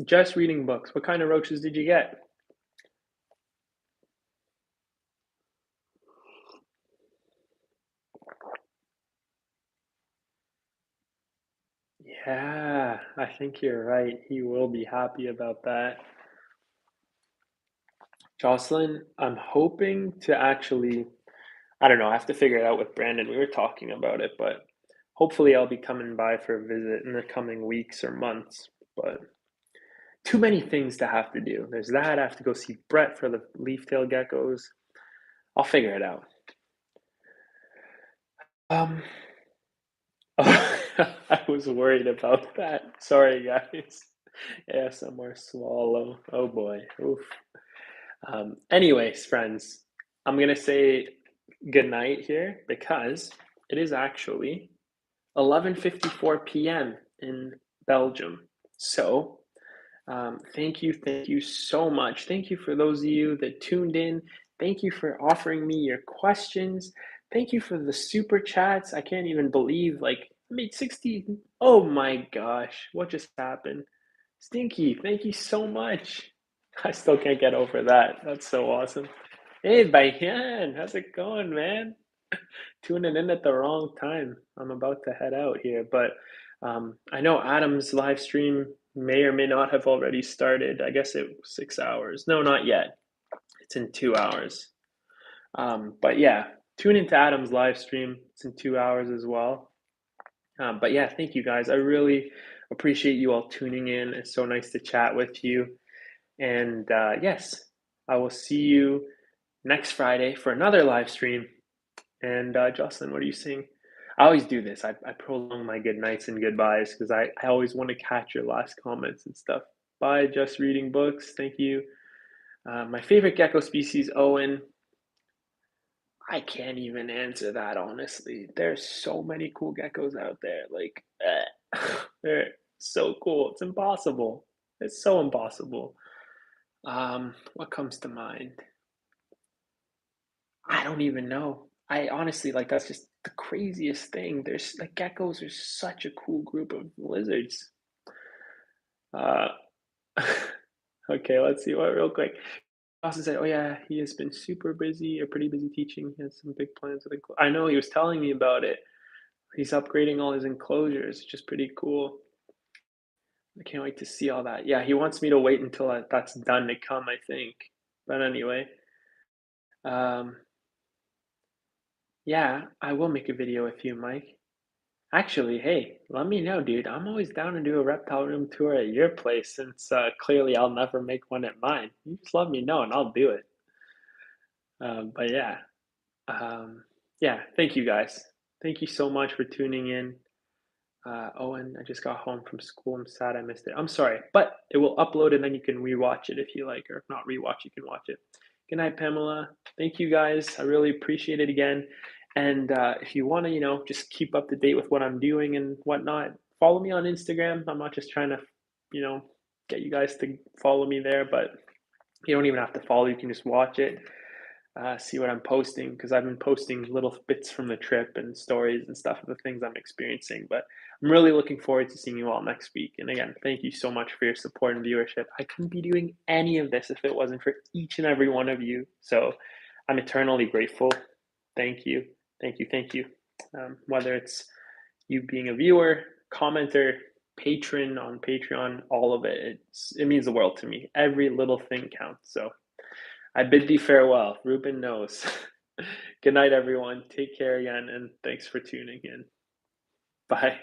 Just reading books. What kind of roaches did you get? Yeah, I think you're right. He will be happy about that. Jocelyn, I'm hoping to actually, I don't know, I have to figure it out with Brandon. We were talking about it, but hopefully I'll be coming by for a visit in the coming weeks or months. But too many things to have to do. There's that. I have to go see Brett for the leaf-tail geckos. I'll figure it out. Um, I was worried about that. Sorry, guys. ASMR swallow. Oh boy. Oof. Anyways, friends, I'm gonna say good night here because it is actually 11:54 p.m. in Belgium. So, thank you so much. Thank you for those of you that tuned in. Thank you for offering me your questions. Thank you for the super chats. I can't even believe like I made 60. Oh my gosh, what just happened? Stinky, thank you so much. I still can't get over that. That's so awesome. Hey, Bayan, how's it going, man? Tuning in at the wrong time. I'm about to head out here, but I know Adam's live stream may or may not have already started. I guess it was 6 hours. No, not yet. It's in 2 hours. But yeah, tune into Adam's live stream. It's in 2 hours as well. But yeah, thank you guys. I really appreciate you all tuning in. It's so nice to chat with you. And yes, I will see you next Friday for another live stream. And Jocelyn, what are you seeing? I always do this. I prolong my good nights and goodbyes because I always want to catch your last comments and stuff. Bye, just reading books. Thank you. My favorite gecko species, Owen. I can't even answer that honestly. There's so many cool geckos out there. Like, they're so cool. It's impossible. It's so impossible. What comes to mind? I don't even know. I honestly like that's just the craziest thing. There's like geckos are such a cool group of lizards. Uh, okay, let's see what real quick. Austin said, "Oh yeah, he has been super busy or pretty busy teaching. He has some big plans with I know he was telling me about it. He's upgrading all his enclosures, which is pretty cool. I can't wait to see all that. Yeah, he wants me to wait until that's done to come, I think. But anyway, um, yeah, I will make a video with you, Mike. Actually, hey, let me know, dude. I'm always down to do a reptile room tour at your place since clearly I'll never make one at mine. You just let me know and I'll do it. But yeah, um, yeah, thank you guys. Thank you so much for tuning in. Owen, I just got home from school. I'm sad I missed it. I'm sorry, but it will upload and then you can rewatch it if you like, or if not rewatch, you can watch it. Good night, Pamela. Thank you guys. I really appreciate it again. And if you want to, just keep up to date with what I'm doing and whatnot, follow me on Instagram. I'm not just trying to, you know, get you guys to follow me there, but you don't even have to follow. You can just watch it, see what I'm posting because I've been posting little bits from the trip and stories and stuff of the things I'm experiencing. But I'm really looking forward to seeing you all next week. And again, thank you so much for your support and viewership. I couldn't be doing any of this if it wasn't for each and every one of you. So I'm eternally grateful. Thank you. Thank you. Thank you. Whether it's you being a viewer, commenter, patron on Patreon, all of it, it means the world to me. Every little thing counts. So I bid thee farewell. Ruben knows. Good night, everyone. Take care again, and thanks for tuning in. Bye.